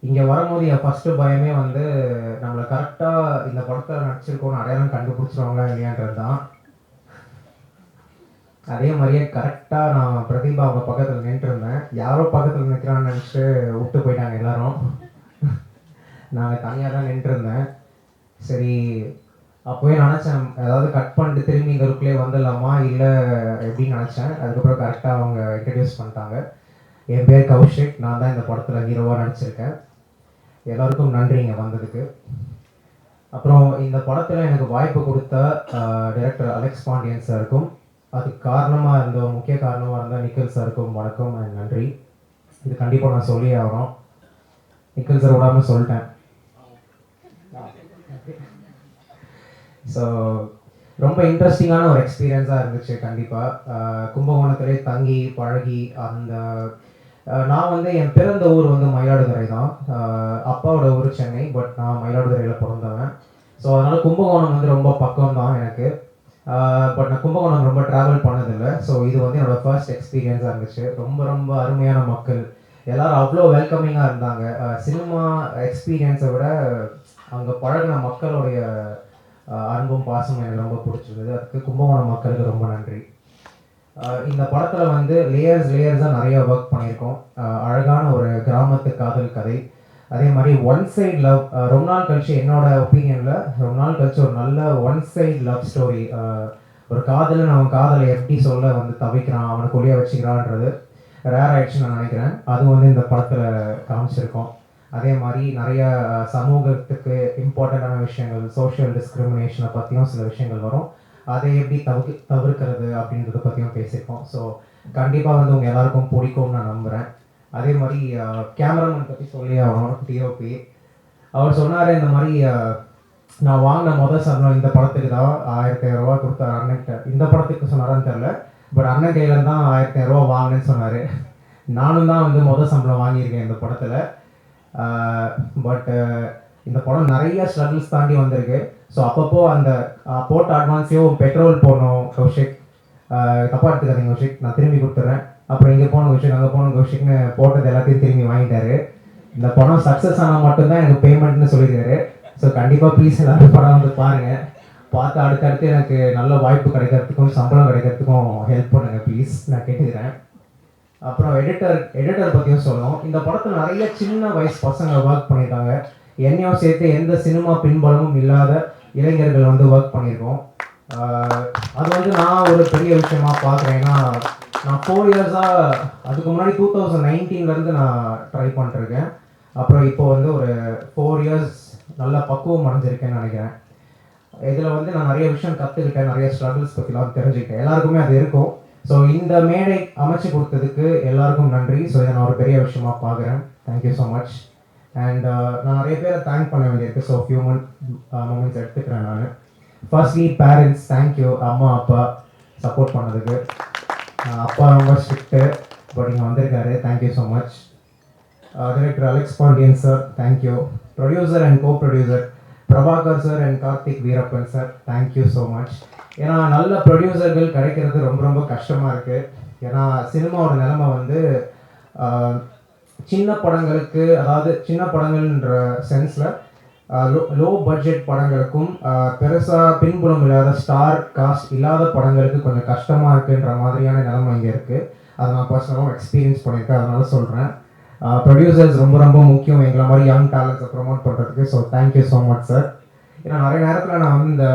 இங்கே வரும்போது என் ஃபஸ்ட்டு பயமே வந்து நம்மளை கரெக்டாக இந்த படத்தில் நடிச்சிருக்கோன்னு அடையாளம் கண்டுபிடிச்சிருவாங்களா இல்லையான்றது தான். அதே மாதிரியே கரெக்டாக நான் பிரதீபா அவங்க பக்கத்தில் நின்றுருந்தேன். யாரோ பக்கத்தில் நிற்கிறான்னு நினச்சிட்டு விட்டு போயிட்டாங்க எல்லாரும். நாங்கள் தனியாக தான் நின்றுருந்தேன். சரி அப்போவே நினச்சேன் ஏதாவது கட் பண்ணிட்டு திரும்பி இங்கே இருக்குள்ளே வந்துடலாமா இல்லை எப்படின்னு நினச்சேன். அதுக்கப்புறம் கரெக்டாக அவங்க இன்ட்ரடியூஸ் பண்ணிட்டாங்க. என் பேர் கௌஷிக், நான் தான் இந்த படத்தில் ஹீரோவாக நடிச்சிருக்கேன். எல்லாருக்கும் நன்றி இங்கே வந்ததுக்கு. அப்புறம் இந்த படத்தில் எனக்கு வாய்ப்பு கொடுத்த டைரக்டர் அலெக்ஸ் பாண்டியன் சாருக்கும், அதுக்கு காரணமாக இருந்த முக்கிய காரணமாக இருந்த நிக்கில் சாருக்கும் வணக்கம் அண்ட் நன்றி. இது கண்டிப்பாக நான் சொல்லியே ஆகணும். நிக்கில் சார் விடாமல் சொல்லிட்டேன். ஸோ ரொம்ப இன்ட்ரெஸ்டிங்கான ஒரு எக்ஸ்பீரியன்ஸாக இருந்துச்சு. கண்டிப்பாக கும்பகோணத்திலே தங்கி பழகி அந்த நான் வந்து என் பிறந்த ஊர் வந்து மயிலாடுதுறை தான். அப்பாவோட ஊர் சென்னை, பட் நான் மயிலாடுதுறையில் பிறந்தவன். ஸோ அதனால் கும்பகோணம் வந்து ரொம்ப பக்கம் தான் எனக்கு. பட் நான் கும்பகோணம் ரொம்ப ட்ராவல் பண்ணதில்லை. ஸோ இது வந்து என்னோடய ஃபர்ஸ்ட் எக்ஸ்பீரியன்ஸாக இருந்துச்சு. ரொம்ப ரொம்ப அருமையான மக்கள், எல்லோரும் அவ்வளோ வெல்கமிங்காக இருந்தாங்க. சினிமா எக்ஸ்பீரியன்ஸை விட அங்கே பழகின மக்களுடைய அன்பும் பாசமும் எனக்கு ரொம்ப பிடிச்சிருந்தது. அதுக்கு கும்பகோணம் மக்களுக்கு ரொம்ப நன்றி. இந்த படத்தில் வந்து லேயர்ஸாக நிறைய ஒர்க் பண்ணியிருக்கோம். அழகான ஒரு கிராமத்து காதல் கதை, அதே மாதிரி ஒன் சைட் லவ். ரொம்ப நாள் கழிச்சு, என்னோட ஒப்பீனியனில் ரொம்ப நாள் கழிச்சு ஒரு நல்ல ஒன் சைட் லவ் ஸ்டோரி. ஒரு காதலன் அவன் காதலை எப்படி சொல்ல வந்து தவிக்கிறான், அவனுக்கு ஒளிய வச்சுக்கிறான்றது ரேர் ஆயிடுச்சுன்னு நான் நினைக்கிறேன். அது வந்து இந்த படத்தில் காமிச்சிருக்கோம். அதே மாதிரி நிறைய சமூகத்துக்கு இம்பார்ட்டண்ட்டான விஷயங்கள், சோஷியல் டிஸ்கிரிமினேஷனை பற்றியும் சில விஷயங்கள் வரும். அதை எப்படி தவிர்க்கிறது அப்படின்றத பற்றியும் பேசியிருக்கோம். ஸோ கண்டிப்பாக வந்து உங்கள் எல்லாருக்கும் பிடிக்கும்னு நான் நம்புகிறேன். அதே மாதிரி கேமராமேன் பற்றி சொல்லி ஆகணும். டிஓபி அவர் சொன்னார், இந்த மாதிரி நான் வாங்கின முதல் சம்பளம் இந்த படத்துக்கு தான் 1500 ரூபா கொடுத்தாரு அண்ணன்கிட்ட. இந்த படத்துக்கு சொன்னாரான்னு தெரில, பட் அண்ணன் கையில் தான் 1500 ரூபா வாங்கினேன்னு சொன்னார். நானும் தான் வந்து முதல் சம்பளம் வாங்கியிருக்கேன் இந்த படத்தில். பட் இந்த படம் நிறைய ஸ்ட்ரகிள்ஸ் தாண்டி வந்திருக்கு. ஸோ அப்பப்போ அந்த போட்ட அட்வான்ஸையும் பெட்ரோல் போடணும் கௌஷிக், தப்பாக எடுத்துக்காதீங்க கௌஷிக், நான் திரும்பி கொடுத்துட்றேன். அப்புறம் இங்கே போன கௌஷிக், அங்கே போன கௌஷிக்னு போட்டது எல்லாத்தையும் திரும்பி வாங்கிட்டாரு. இந்த படம் சக்ஸஸ் ஆனால் மட்டும்தான் எனக்கு பேமெண்ட்னு சொல்லியிருக்காரு. ஸோ கண்டிப்பாக ப்ளீஸ் எல்லாரும் படம் வந்து பாருங்கள். பார்த்து அடுத்தடுத்து எனக்கு நல்ல வாய்ப்பு கிடைக்கிறதுக்கும் சம்பளம் கிடைக்கிறதுக்கும் ஹெல்ப் பண்ணுங்கள் ப்ளீஸ், நான் கேட்டுக்கிறேன். அப்புறம் எடிட்டர் பற்றியும் சொல்லணும். இந்த படத்தில் நிறைய சின்ன வயசு பசங்க ஒர்க் பண்ணியிருக்காங்க. என்னையும் சேர்த்து எந்த சினிமா பின்பலமும் இல்லாத இளைஞர்கள் வந்து ஒர்க் பண்ணியிருக்கோம். அது வந்து நான் ஒரு பெரிய விஷயமா பார்க்குறேன். ஏன்னா நான் 4 இயர்ஸாக, அதுக்கு முன்னாடி 2019 நான் ட்ரை பண்ணிருக்கேன். அப்புறம் இப்போ வந்து ஒரு 4 இயர்ஸ் நல்ல பக்குவம் அடைஞ்சிருக்கேன்னு நினைக்கிறேன். இதில் வந்து நான் நிறைய விஷயம் கற்றுக்கிட்டேன், நிறைய ஸ்ட்ரகிள்ஸ் பற்றிலாம் தெரிஞ்சுக்கிட்டேன். எல்லாருக்குமே அது இருக்கும். ஸோ இந்த மேடை அமைச்சு கொடுத்ததுக்கு எல்லாருக்கும் நன்றி. ஸோ இதை நான் ஒரு பெரிய விஷயமா பார்க்குறேன். Thank you so much. அண்ட் நான் நிறைய பேரை தேங்க் பண்ண வேண்டியிருக்கு. ஸோ ஃபியூ மூமெண்ட்ஸ் எடுத்துக்கிறேன் நான். Firstly parents, thank you. அம்மா அப்பா சப்போர்ட் பண்ணதுக்கு. அப்பா ரொம்ப ஸ்ட்ரிக்ட்டு, பட் இங்கே வந்திருக்காரு, thank you so much. Director Alex Pandian sir, thank you. Producer and co producer Prabhakar sir and Karthik Veerappan sir, thank you so much. ஏன்னா நல்ல ப்ரொடியூசர்கள் கிடைக்கிறது ரொம்ப ரொம்ப கஷ்டமாக இருக்குது. ஏன்னா சினிமாவோட நிலைமை வந்து சின்ன படங்களுக்கு, அதாவது சின்ன படங்கள்ன்ற சென்ஸில் லோ பட்ஜெட் படங்களுக்கும் பெருசாக பின்புலம் இல்லாத ஸ்டார் காஸ்ட் இல்லாத படங்களுக்கு கொஞ்சம் கஷ்டமாக இருக்குன்ற மாதிரியான நிலைமை இங்கே இருக்குது. அதை நான் பர்சனலாக எக்ஸ்பீரியன்ஸ் பண்ணியிருக்கேன், அதனால சொல்கிறேன். ப்ரொடியூசர்ஸ் ரொம்ப ரொம்ப முக்கியம் எங்களை மாதிரி யங் டேலண்ட்ஸை ப்ரொமோட் பண்ணுறதுக்கு. So thank you so much sir. ஏன்னா நிறைய நேரத்தில் நான் வந்து இந்த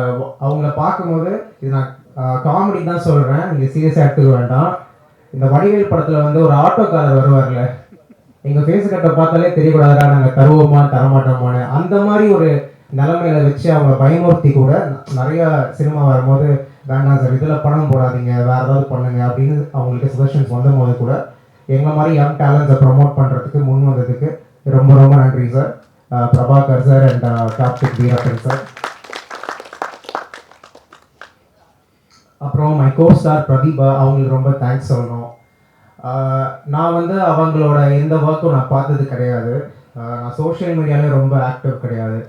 அவங்கள பார்க்கும்போது, இது நான் காமெடி தான் சொல்கிறேன், நீங்கள் சீரியஸாக எடுத்துக்க வேண்டாம். இந்த வடிவேல் படத்தில் வந்து ஒரு ஆட்டோக்காரர் வருவார்ல, எங்கள் ஃபேஸ் கட்டை பார்த்தாலே தெரியக்கூடாதா நாங்கள் தருவோமா தரமாட்டோமான்னு, அந்த மாதிரி ஒரு நிலைமையில வச்சு அவங்க பயமுறுத்தி கூட நிறைய சினிமா வரும்போது, வேண்டாம் சார் இதில் பணம் போடாதீங்க, வேறு ஏதாவது பண்ணுங்க அப்படின்னு அவங்களுக்கு சஜஷன்ஸ் வந்த போது கூட எங்களை மாதிரி யங் டேலண்ட்ஸை ப்ரமோட் பண்ணுறதுக்கு முன் வந்ததுக்கு ரொம்ப ரொம்ப நன்றி sir. Prabhakar sir and Karthik Veerappan sir. அப்புறம் மை கோ ஸ்டார் பிரதீபா, அவங்களுக்கு ரொம்ப தேங்க்ஸ் சொல்லணும். நான் வந்து அவங்களோட எந்த ஒர்க்கும் நான் பார்த்தது கிடையாது. நான் சோஷியல் மீடியாலே ரொம்ப ஆக்டிவ் கிடையாது,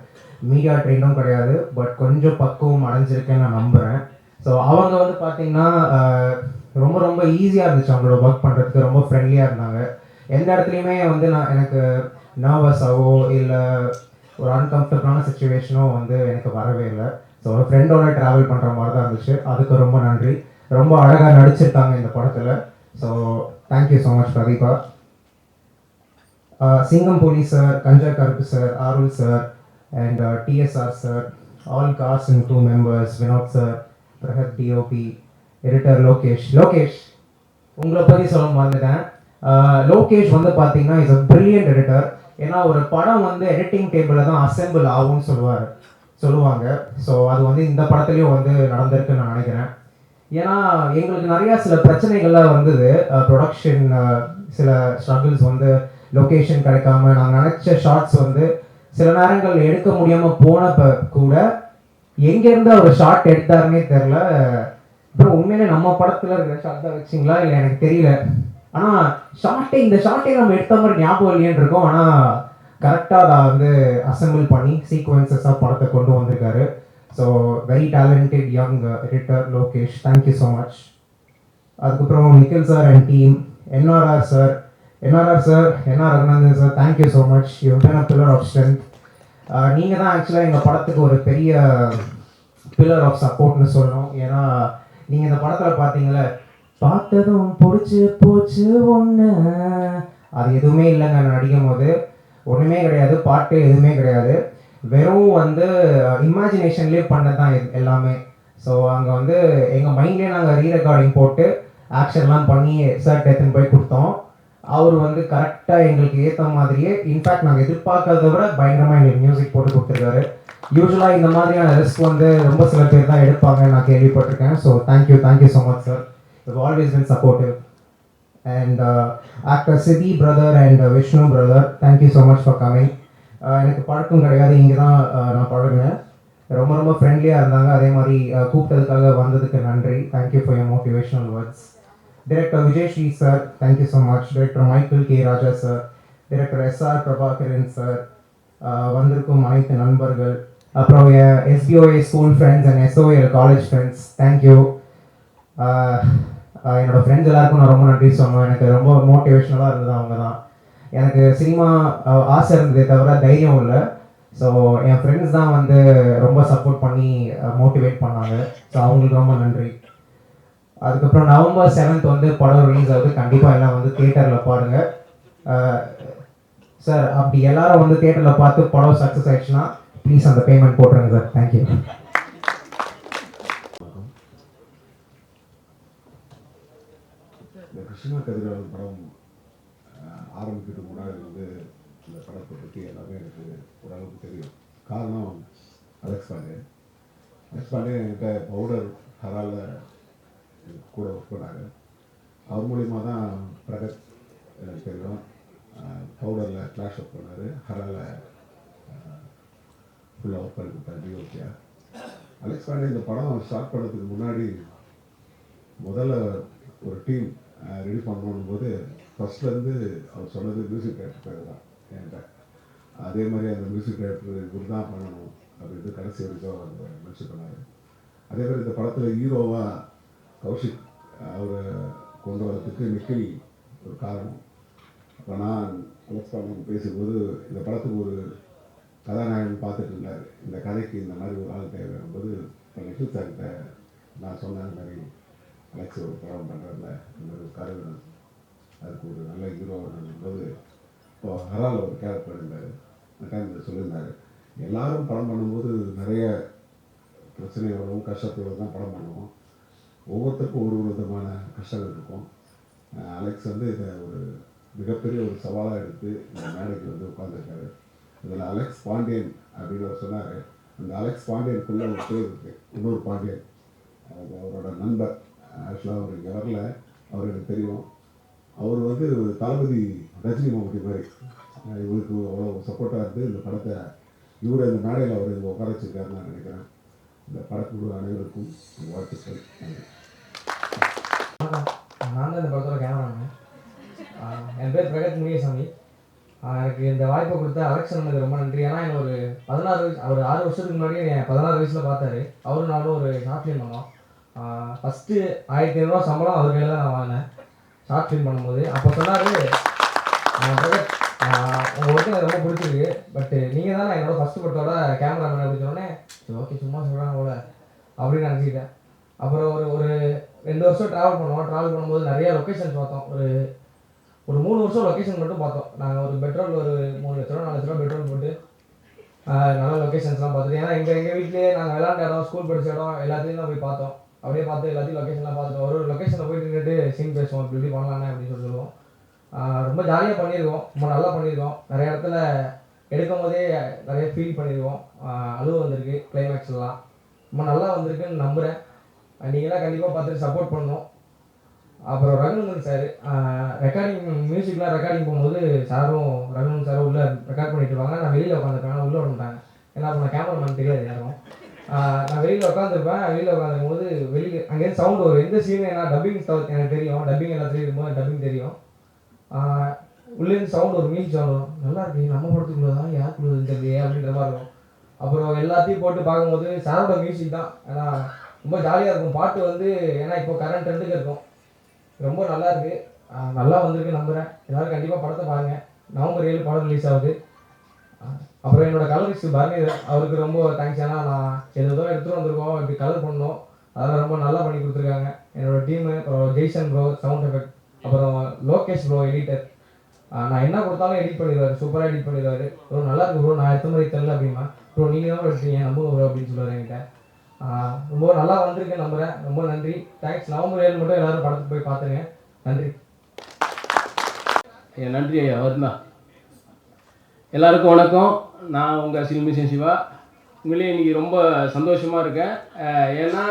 மீடியா ட்ரெண்டும் கிடையாது, பட் கொஞ்சம் பக்குவம் அடைஞ்சிருக்கேன்னு நான் நம்புகிறேன். ஸோ அவங்க வந்து பார்த்திங்கன்னா ரொம்ப ரொம்ப ஈஸியாக இருந்துச்சு அவங்களோட ஒர்க் பண்ணுறதுக்கு, ரொம்ப ஃப்ரெண்ட்லியாக இருந்தாங்க. எந்த இடத்துலையுமே வந்து எனக்கு நர்வஸாகவோ இல்லை ஒரு அன்கம்ஃபர்டபுளான சுச்சுவேஷனோ வந்து எனக்கு வரவே இல்லை. ஸோ ஒரு ஃப்ரெண்டோட ட்ராவல் பண்ணுற மாதிரி தான் இருந்துச்சு. அதுக்கு ரொம்ப நன்றி. ரொம்ப அழகாக நடிச்சிருக்காங்க இந்த படத்தில். So thank you so much Pratheeba. Singam police sir, Ganja Karuppu sir, Arul sir and DSR sir, all cast and crew members, Vinod sir, Prahat DOP, editor Lokesh உங்களை பற்றி சொல்ல மறந்துட்டேன். லோகேஷ் வந்து பார்த்தீங்கன்னா இஸ் அ பிரில்லியன்ட் எடிட்டர். ஏன்னா ஒரு படம் வந்து எடிட்டிங் டேபிளில் தான் அசெம்பிள் ஆகும்னு சொல்லுவாங்க. ஸோ அது வந்து இந்த படத்துலையும் வந்து நடந்திருக்குன்னு நான் நினைக்கிறேன். ஏன்னா எங்களுக்கு நிறையா சில பிரச்சனைகள்லாம் வந்தது. ப்ரொடக்ஷன் சில ஸ்ட்ரகிள்ஸ் வந்து லொக்கேஷன் கிடைக்காம நாங்கள் நினச்ச ஷார்ட்ஸ் வந்து சில நேரங்கள் எடுக்க முடியாமல் போனப்போ கூட எங்கேருந்து அவர் ஷார்ட் எடுத்தாருன்னே தெரில. அப்புறம் உண்மையிலே நம்ம படத்தில் இருக்கிற ஷார்ட் தான் வச்சிங்களா இல்லை எனக்கு தெரியல. ஆனால் இந்த ஷார்ட்டே நம்ம எடுத்த மாதிரி ஞாபகம் இல்லையன்னு இருக்கோம். ஆனால் கரெக்டாக அதை வந்து அசெம்பிள் பண்ணி சீக்வன்சஸாக படத்தை கொண்டு வந்திருக்காரு. So very talented young editor Lokesh, thank you so much. அதுக்கப்புறம் Nikhil sir and team, NR sir, NR Raghunandan sir, thank you so much. You been a pillar of strength. நீங்கள் தான் ஆக்சுவலாக எங்கள் படத்துக்கு ஒரு பெரிய பில்லர் ஆஃப் சப்போர்ட்னு சொல்லணும். ஏன்னா நீங்கள் இந்த படத்தில் பார்த்தீங்களே, பார்த்ததும் பிடிச்சி போச்சு ஒன்று, அது எதுவுமே இல்லைங்க. நான் நடிக்கும் போது ஒன்றுமே கிடையாது, பாட்டு எதுவுமே கிடையாது, வெறும் வந்து இமேஜினேஷன்லேயே பண்ணதான் எல்லாமே. ஸோ அங்கே வந்து எங்கள் மைண்ட்லேயே நாங்கள் ரீரெக்கார்டிங் போட்டு ஆக்ஷன்லாம் பண்ணி சார் எடுத்துன்னு போய் கொடுத்தோம். அவர் வந்து கரெக்டாக எங்களுக்கு ஏற்ற மாதிரியே, இன்ஃபேக்ட் நாங்கள் எதிர்பார்க்கறத விட பயங்கரமாக எங்களுக்கு மியூசிக் போட்டு கொடுத்துருக்காரு. யூஸ்வலாக இந்த மாதிரியான ரிஸ்க் வந்து ரொம்ப சில பேர் தான் எடுப்பாங்க, நான் கேள்விப்பட்டிருக்கேன். So thank you so much sir. You've always been supportive. And actor Siddhi brother and Vishnu brother, thank you so much for coming. எனக்கு பழக்கம் கிடையாது, இங்கே தான் நான் பழகுனேன். ரொம்ப ஃப்ரெண்ட்லியாக இருந்தாங்க. அதே மாதிரி கூப்பிட்டதுக்காக வந்ததுக்கு நன்றி. Thank you for your motivational words. Director Vijay Shri sir, thank you so much. Director Michael K Raja sir, director SR Prabhakaran sir, வந்திருக்கும் அனைத்து நண்பர்கள், அப்புறம் SPOA school friends and SOAL college friends, thank you. என்னோடய ஃப்ரெண்ட்ஸ் எல்லாருக்கும் நான் ரொம்ப நன்றி சொன்னேன். எனக்கு ரொம்ப மோட்டிவேஷ்னலாக இருந்தது அவங்க தான். எனக்கு சினிமா ஆசை இருந்ததே தவிர தைரியம் இல்லை. ஸோ என் ஃப்ரெண்ட்ஸ் தான் வந்து ரொம்ப சப்போர்ட் பண்ணி மோட்டிவேட் பண்ணாங்க. ஸோ அவங்களுக்கு ரொம்ப நன்றி. அதுக்கப்புறம் November 7th வந்து படம் ரிலீஸ் ஆகுது. கண்டிப்பாக எல்லாம் வந்து தியேட்டரில் பாருங்கள் சார். அப்படி எல்லாரும் வந்து தியேட்டரில் பார்த்து படம் சக்ஸஸ் ஆயிடுச்சுன்னா ப்ளீஸ் அந்த பேமெண்ட் போட்டுருங்க சார். தேங்க்யூ. இந்த கிருஷ்ணா கதிரவன் படம் ஆரம்பிக்கிறதுக்கு முன்னாடி வந்து இந்த படத்தை பற்றி எல்லாமே எனக்கு ஓரளவுக்கு தெரியும். காரணம் அலெக்ஸ் பாண்டே என்கிட்ட பவுடர் ஹராலில் கூட ஒர்க் பண்ணாங்க. அவர் மூலிமா தான் பிரகத் எனக்கு தெரியும். பவுடரில் கிளாஷ் ஒர்க் பண்ணார், ஹராலில் ஃபுல்லாக ஒர்க் பண்ணி கொடுத்தார் டிஓபியாக. அலெக்ஸ் பாண்டே இந்த படம் ஸ்டார்ட் பண்ணுறதுக்கு முன்னாடி முதல்ல ஒரு டீம் ரெடி பண்ணணும் போது ஃபஸ்ட்லேருந்து அவர் சொன்னது மியூசிக் டைரக்டர் பேர் தான் என்கிட்ட. அதே மாதிரி அந்த மியூசிக் டைரக்டர் இவர் தான் பண்ணணும் அப்படின்ட்டு கடைசி வரைக்கும் அந்த மென்ஷன் பண்ணார். அதே மாதிரி இந்த படத்தில் ஹீரோவாக கௌஷிக் அவரை கொண்டு வரதுக்கு நிக்கில் ஒரு காரணம். அப்போ நான் அலெக்ஸ் பாண்டியன் பேசும்போது இந்த படத்துக்கு ஒரு கதாநாயகன் பார்த்துட்டு இருந்தார். இந்த கதைக்கு இந்த மாதிரி ஒரு ஆள் தேவைங்கும்போது இப்போ நிக்கில் சார்கிட்ட நான் சொன்ன மாதிரி அலெக்ஸ் ஒரு படம் பண்ணுறதுல இந்த ஒரு கருவி அதுக்கு ஒரு நல்ல ஹீரோ போது இப்போ ஹரால் ஒரு கேரக்டர் இருந்தார். அந்த டைமில் சொல்லியிருந்தார், எல்லோரும் படம் பண்ணும்போது நிறைய பிரச்சனையோடவும் கஷ்டத்தோடு தான் படம் பண்ணுவோம். ஒவ்வொருத்தருக்கும் ஒரு விதமான கஷ்டங்கள் இருக்கும். அலெக்ஸ் வந்து இதை ஒரு மிகப்பெரிய ஒரு சவாலாக எடுத்து இந்த மேடைக்கு வந்து உட்காந்துருக்காரு. இதில் அலெக்ஸ் பாண்டியன் அப்படின்னு அவர் சொன்னார். அந்த அலெக்ஸ் பாண்டியனுக்குள்ளே ஒரு பேர் இருக்குது, இன்னொரு பாண்டியன், அது அவரோட நண்பர். ஆக்சுவலாக அவர் இங்கே வரல, அவர் எனக்கு தெரியும். அவர் வந்து தளபதி ரஜினி மம்முட்டி மாதிரி இவருக்கு அவ்வளோ சப்போர்ட்டாக இருந்து இந்த படத்தை இவர் இந்த மேடையில் அவர் இங்கே உட்கார வச்சிருக்காருன்னு நான் நினைக்கிறேன். இந்த படக்குழு அனைவருக்கும் வாழ்த்துக்கள். நான் தான் இந்த படத்தோட கேமராமேன். என் பேர் பிரகத் முனியசாமி. எனக்கு இந்த வாய்ப்பை கொடுத்த அலெக்ஸ் அண்ணனுக்கு ரொம்ப நன்றி. ஏன்னா எனக்கு ஒரு 16 வயசு, அவர் 6 வருஷத்துக்கு முன்னாடி என் 16 வயசில் பார்த்தாரு. அவரும் நானும் ஒரு ஷார்ட் ஃபிலிம் பண்ணோம். ஃபஸ்ட்டு 1500 சம்பளம் அவர் கையில் தான் நான் வாங்கினேன் ஷார்ட் ஃபிலிம் பண்ணும்போது. அப்போ சொன்னார், பிரகத் உங்களுக்கு எனக்கு ரொம்ப பிடிச்சிருக்கு, பட் நீங்கள் தானே என்னோட ஃபஸ்ட்டு படத்தோட கேமராமேன் அப்படின்னு சொன்னோன்னே சரி ஓகே சும்மா சொல்கிறாங்க போல அப்படின்னு நினச்சிக்கிட்டேன். அப்புறம் ஒரு 2 வருஷம் ட்ராவல் பண்ணும்போது நிறைய லொக்கேஷன்ஸ் பார்த்தோம். ஒரு 3 வருஷம் லொக்கேஷன் மட்டும் பார்த்தோம். நாங்கள் ஒரு பெட்ரோல் ஒரு 3 லட்ச ரூபா 4 லட்ச ரூபா பெட்ரோல் போட்டு நல்ல லொக்கேஷன்ஸ்லாம் பார்த்துட்டு, ஏன்னா எங்கள் வீட்லேயே நாங்கள் விளாண்ட இடம், ஸ்கூல் படித்த இடம் எல்லாத்தையும் தான் போய் பார்த்தோம். அப்படியே பார்த்து எல்லாத்தையும் லொக்கேஷன்லாம் பார்த்துட்டோம். ஒரு லொக்கேஷனில் போயிட்டு நின்றுட்டு சீன் பேசுவோம், இப்படி பண்ணலானே அப்படின்னு சொல்லுவோம். ரொம்ப ஜாலியாக பண்ணியிருக்கோம், ரொம்ப நல்லா பண்ணியிருக்கோம். நிறைய இடத்துல எடுக்கும் போதே நிறைய ஃபீல் பண்ணியிருக்கோம். அழுவ வந்திருக்கு கிளைமேக்ஸ்லாம், ரொம்ப நல்லா வந்திருக்குன்னு நம்புகிறேன். நீங்களாம் கண்டிப்பாக பார்த்துட்டு சப்போர்ட் பண்ணணும். அப்புறம் ரகுநந்தன் சார் மியூசிக்லாம் ரெக்கார்டிங் போகும்போது ரகுநந்தன் சாரும் உள்ளே ரெக்கார்ட் பண்ணிட்டு இருப்பாங்க. நான் வெளியில் உட்காந்துருப்பேன், ஆனால் உள்ளே விட மாட்டாங்க. ஏன்னா அப்போ நான் கேமராமேன் தெரியாது யாரும். நான் வெளியில் உட்காந்துருப்பேன். வெளியில் உட்காந்துருக்கும் போது அங்கேருந்து சவுண்ட் வரும். எந்த சீனு ஏன்னா டப்பிங் எனக்கு தெரியும், டப்பிங் எல்லாத்துலேயும் இருக்கும்போது டப்பிங் தெரியும். உள்ளேருந்து சவுண்ட் ஒரு மியூசிக் சவுண்ட் வரும். நல்லா இருக்கு, நம்ம படத்துக்குள்ளே தான் யாருக்குள்ளே தெரியலையே அப்படின்ற மாதிரி இருக்கும். அப்புறம் எல்லாத்தையும் போட்டு பார்க்கும்போது சாரோட மியூசிக் தான். ஏன்னா ரொம்ப ஜாலியாக இருக்கும் பாட்டு ஏன்னா இப்போ கரண்ட் ட்ரெண்டுக்கு இருக்கும். ரொம்ப நல்லா இருக்குது, நல்லா வந்திருக்கு நம்புகிறேன். எல்லோரும் கண்டிப்பாக படத்தை பாருங்கள். நவம்பர் 7 படம் ரிலீஸ் ஆகுது. அப்புறம் என்னோட கலரிஸ்ட் பரணிதர், அவருக்கு ரொம்ப தேங்க்ஸ். ஏன்னா நான் எதோ எடுத்துகிட்டு வந்திருக்கோம், இப்படி கலர் பண்ணோம், அதெல்லாம் ரொம்ப நல்லா பண்ணி கொடுத்துருக்காங்க என்னோடய டீமு. அப்புறம் ஜெய்சன் ப்ரோ சவுண்ட் எஃபெக்ட், அப்புறம் லோகேஷ் ப்ரோ எடிட்டர். நான் என்ன கொடுத்தாலும் எடிட் பண்ணிடுவார், சூப்பராக எடிட் பண்ணிடுவார். ப்ரோ நல்லா இருக்கு ப்ரோ, நான் எடுத்த மாதிரி தெரியல அப்படின்னா, ப்ரோ நீங்கள் தான் எடுத்தீங்க நம்புங்க ப்ரோ அப்படின்னு சொல்லுவார் என்கிட்ட. ரொம்ப நல்லா வந்திருக்கேன் நம்புகிறேன். ரொம்ப நன்றி, தேங்க்ஸ். நவம்பர் 7 மட்டும் எல்லோரும் படத்துக்கு போய் பார்த்துருங்க. நன்றி. நன்றி ஐயா, வருந்தா. எல்லாருக்கும் வணக்கம். நான் உங்கள் சில்மிஷன் சிவா. உண்மையிலேயே இன்றைக்கி ரொம்ப சந்தோஷமாக இருக்கேன். ஏன்னா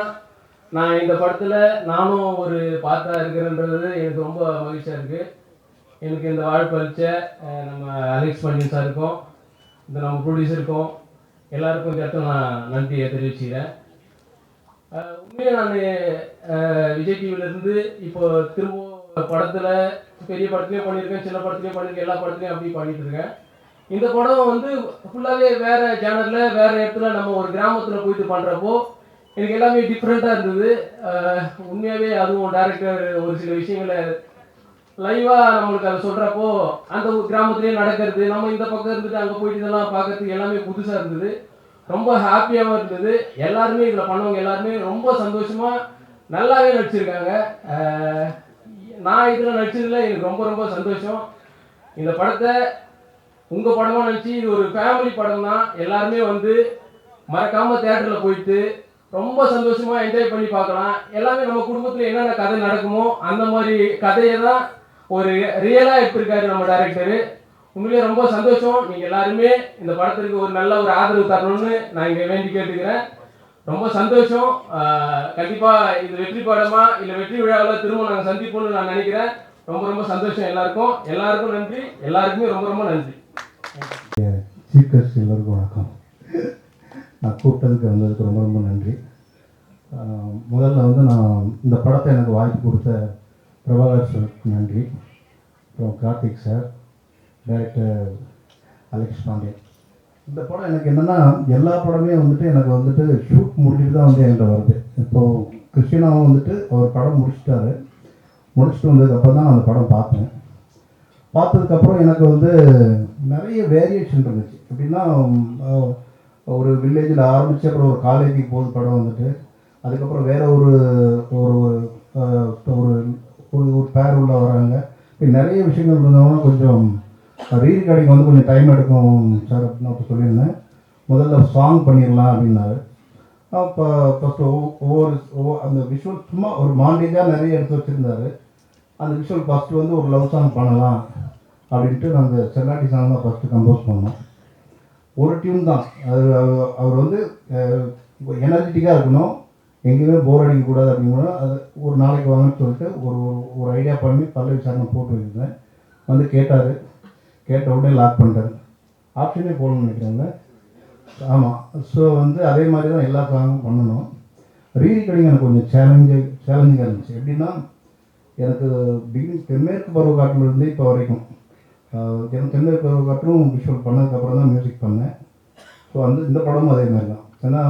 நான் இந்த படத்தில் நானும் ஒரு பார்ட்டாக இருக்கிறேன்றது எனக்கு ரொம்ப மகிழ்ச்சியாக இருக்குது. எனக்கு இந்த வாய்ப்பு அளித்த நம்ம அலெக்ஸ் பாண்டியன் சாருக்கும், இந்த நம்ம ப்ரொடியூசருக்கும், எல்லாருக்கும் இந்த இடத்துல நான் நன்றியை தெரிவிச்சுக்கிறேன். உண்மையாக நான் விஜய் டிவிலேருந்து இப்போ திரும்ப படத்தில், பெரிய படத்துலேயும் பண்ணியிருக்கேன், சின்ன படத்துலேயும் பண்ணியிருக்கேன், எல்லா படத்துலையும் அப்படி பண்ணிகிட்டு இருக்கேன். இந்த படம் ஃபுல்லாகவே வேறு ஜேனரில், வேறு இடத்துல நம்ம ஒரு கிராமத்தில் போயிட்டு பண்ணுறப்போ எனக்கு எல்லாமே டிஃப்ரெண்ட்டாக இருந்தது. உண்மையாகவே அதுவும் டேரக்டர் ஒரு சில விஷயங்களை லைவாக நம்மளுக்கு அதை சொல்கிறப்போ அந்த கிராமத்துலேயே நடக்கிறது, நம்ம இந்த பக்கம் இருந்துட்டு அங்கே போயிட்டு இதெல்லாம் பார்க்கறதுக்கு எல்லாமே புதுசாக இருந்தது. ரொம்ப ஹாப்பியாகவும் இருந்தது. எல்லாருமே இதில் பண்ணவங்க எல்லாருமே ரொம்ப சந்தோஷமாக நல்லாவே நடிச்சிருக்காங்க. நான் இதில் நடிச்சதில் எனக்கு ரொம்ப ரொம்ப சந்தோஷம். இந்த படத்தை உங்கள் படமாக நினச்சி, இது ஒரு ஃபேமிலி படம் தான். எல்லாருமே மறக்காமல் தேட்டரில் போயிட்டு ரொம்ப சந்தோஷமாக என்ஜாய் பண்ணி பார்க்கலாம். எல்லாமே நம்ம குடும்பத்தில் என்னென்ன கதை நடக்குமோ அந்த மாதிரி கதையை தான் ஒரு ரியலாக எடுத்திருக்காரு நம்ம டைரக்டரு. உண்மையிலே ரொம்ப சந்தோஷம். நீங்கள் எல்லாருமே இந்த படத்திற்கு ஒரு நல்ல ஒரு ஆதரவு தரணும்னு நான் இங்கே வேண்டி கேட்டுக்கிறேன். ரொம்ப சந்தோஷம். கண்டிப்பாக இது வெற்றி படமாக இல்லை வெற்றி விழாவில் திரும்ப நாங்கள் சந்திப்போம்னு நான் நினைக்கிறேன். ரொம்ப ரொம்ப சந்தோஷம் எல்லாருக்கும் நன்றி. எல்லாருக்குமே ரொம்ப ரொம்ப நன்றி. சீஃப் கெஸ்ட் எல்லாருக்கும் வணக்கம். நான் கூப்பிட்டதுக்கு வந்ததுக்கு ரொம்ப ரொம்ப நன்றி. முதல்ல நான் இந்த படத்தை எனக்கு வாய்ப்பு கொடுத்த பிரபாகர் சாருக்கு நன்றி. அப்புறம் Karthik sir, director Alex Pandian. இந்த படம் எனக்கு என்னென்னா, எல்லா படமே எனக்கு ஷூட் முடிச்சுட்டு தான் என்கிட்ட வருது. இப்போது கிறிஸ்டினாவும் அவர் படம் முடிச்சுட்டு வந்ததுக்கப்புறம் தான் அந்த படம் பார்த்தேன். பார்த்ததுக்கப்புறம் எனக்கு நிறைய வேரியேஷன் இருந்துச்சு. எப்படின்னா, ஒரு வில்லேஜில் ஆரம்பித்து அப்புறம் ஒரு காலேஜுக்கு போகுது படம். அதுக்கப்புறம் வேறு ஒரு ஒரு ஒரு பேர் உள்ள வராங்க. இப்படி நிறைய விஷயங்கள் இருந்தவங்க கொஞ்சம் ரீரிகார்டிங் கொஞ்சம் டைம் எடுக்கும் சார் அப்படின்னு அப்போ சொல்லியிருந்தேன். முதல்ல சாங் பண்ணிடலாம் அப்படின்னாரு. அப்போ ஃபஸ்ட்டு ஒவ்வொரு அந்த விஷுவல் சும்மா ஒரு மாண்டேஜாக நிறைய எடுத்து வச்சுருந்தாரு. அந்த விஷுவல் ஃபஸ்ட்டு ஒரு லவ் சாங் பண்ணலாம் அப்படின்ட்டு நாங்கள் செல்லாட்டி சாங் தான் ஃபஸ்ட்டு கம்போஸ் பண்ணோம். ஒரு டியூன் தான் அது. அவர் எனர்ஜெட்டிக்காக இருக்கணும், எங்கேயுமே போர் அடிக்கக்கூடாது அப்படிங்கிற அது ஒரு நாளைக்கு வாங்கன்னு சொல்லிட்டு ஒரு ஐடியா பண்ணி பல்லவி சார் நான் போட்டு வச்சுருந்தேன். கேட்டார். கேட்ட உடனே லாக் பண்ணிட்டார். ஆப்ஷனே போடணும்னு நினைக்கிறாங்க. ஆமாம். ஸோ அதே மாதிரி தான் எல்லா சாங்கும் பண்ணணும். ரீரிகார்டிங் எனக்கு கொஞ்சம் சேலஞ்சிங்காக இருந்துச்சு. எப்படின்னா, எனக்கு தென்மேற்கு பருவக்காட்டிலிருந்து இப்போ வரைக்கும் எனக்கு தென்மேற்கு பருவக்காட்டும் விஷுவல் பண்ணதுக்கப்புறம் தான் மியூசிக் பண்ணேன். ஸோ இந்த படமும் அதே மாதிரி தான். ஏன்னா